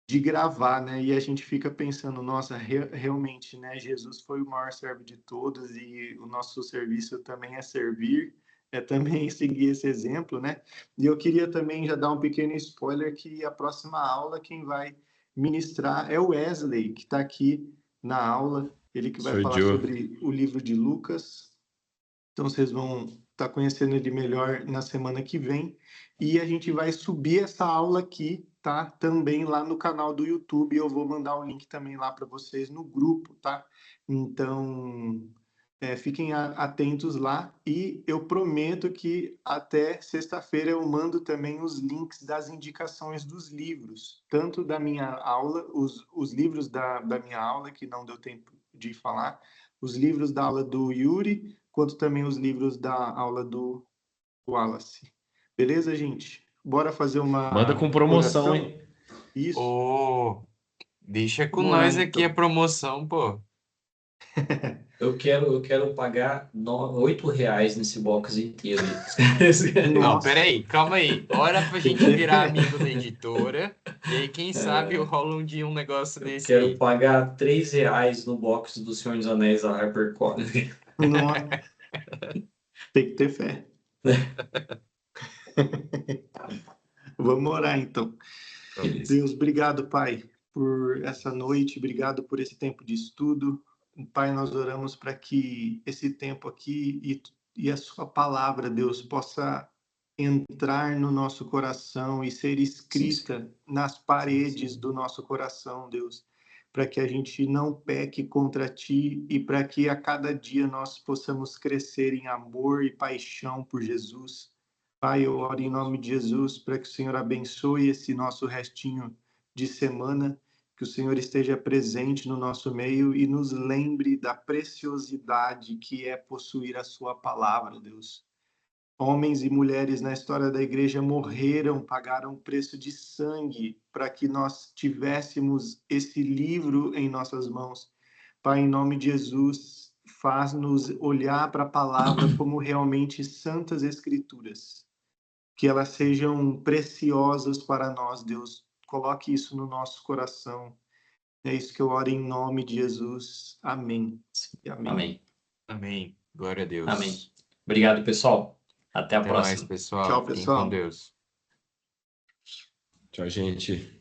de gravar, né? E a gente fica pensando, nossa, realmente, né? Jesus foi o maior servo de todos e o nosso serviço também é servir, é também seguir esse exemplo, né? E eu queria também já dar um pequeno spoiler que a próxima aula quem vai ministrar é o Wesley, que está aqui na aula, ele que vai Sou falar Joe. sobre o livro de Lucas. Então vocês vão estar conhecendo ele melhor na semana que vem. E a gente vai subir essa aula aqui, tá? Também lá no canal do YouTube. Eu vou mandar o link também lá para vocês no grupo, tá? Então, fiquem atentos lá. E eu prometo que até sexta-feira eu mando também os links das indicações dos livros, tanto da minha aula, os livros da minha aula, que não deu tempo de falar, os livros da aula do Yuri, quanto também os livros da aula do Wallace. Beleza, gente? Bora fazer Manda uma com promoção, oração? hein? Isso. Ô, deixa com Vamos orar, nós aqui a então. promoção, pô. Eu quero pagar R$ 8 nesse box inteiro aí. Não, Nossa, peraí, calma aí. Hora pra tem que gente ter virar fé. amigo da editora. E aí, quem sabe rola um dia um negócio Eu desse quero aí. pagar R$ 3 no box do Senhor dos Anéis da HarperCollins. Nossa, tem que ter fé. Vamos orar, então. Beleza. Deus, obrigado, Pai, por essa noite, obrigado por esse tempo de estudo. Pai, nós oramos para que esse tempo aqui e a Sua palavra, Deus, possa entrar no nosso coração e ser Sim, escrita nas paredes do nosso coração, Deus, para que a gente não peque contra Ti e para que a cada dia nós possamos crescer em amor e paixão por Jesus. Pai, eu oro em nome de Jesus para que o Senhor abençoe esse nosso restinho de semana, que o Senhor esteja presente no nosso meio e nos lembre da preciosidade que é possuir a Sua palavra, Deus. Homens e mulheres na história da igreja morreram, pagaram preço de sangue para que nós tivéssemos esse livro em nossas mãos. Pai, em nome de Jesus, faz-nos olhar para a palavra como realmente santas escrituras, que elas sejam preciosas para nós, Deus. Coloque isso no nosso coração. É isso que eu oro em nome de Jesus. Amém. E amém. Amém. Amém. Glória a Deus. Amém. Obrigado, pessoal. Até a Até mais, próxima. pessoal. Tchau, Fiquem com pessoal. Deus. Tchau, gente.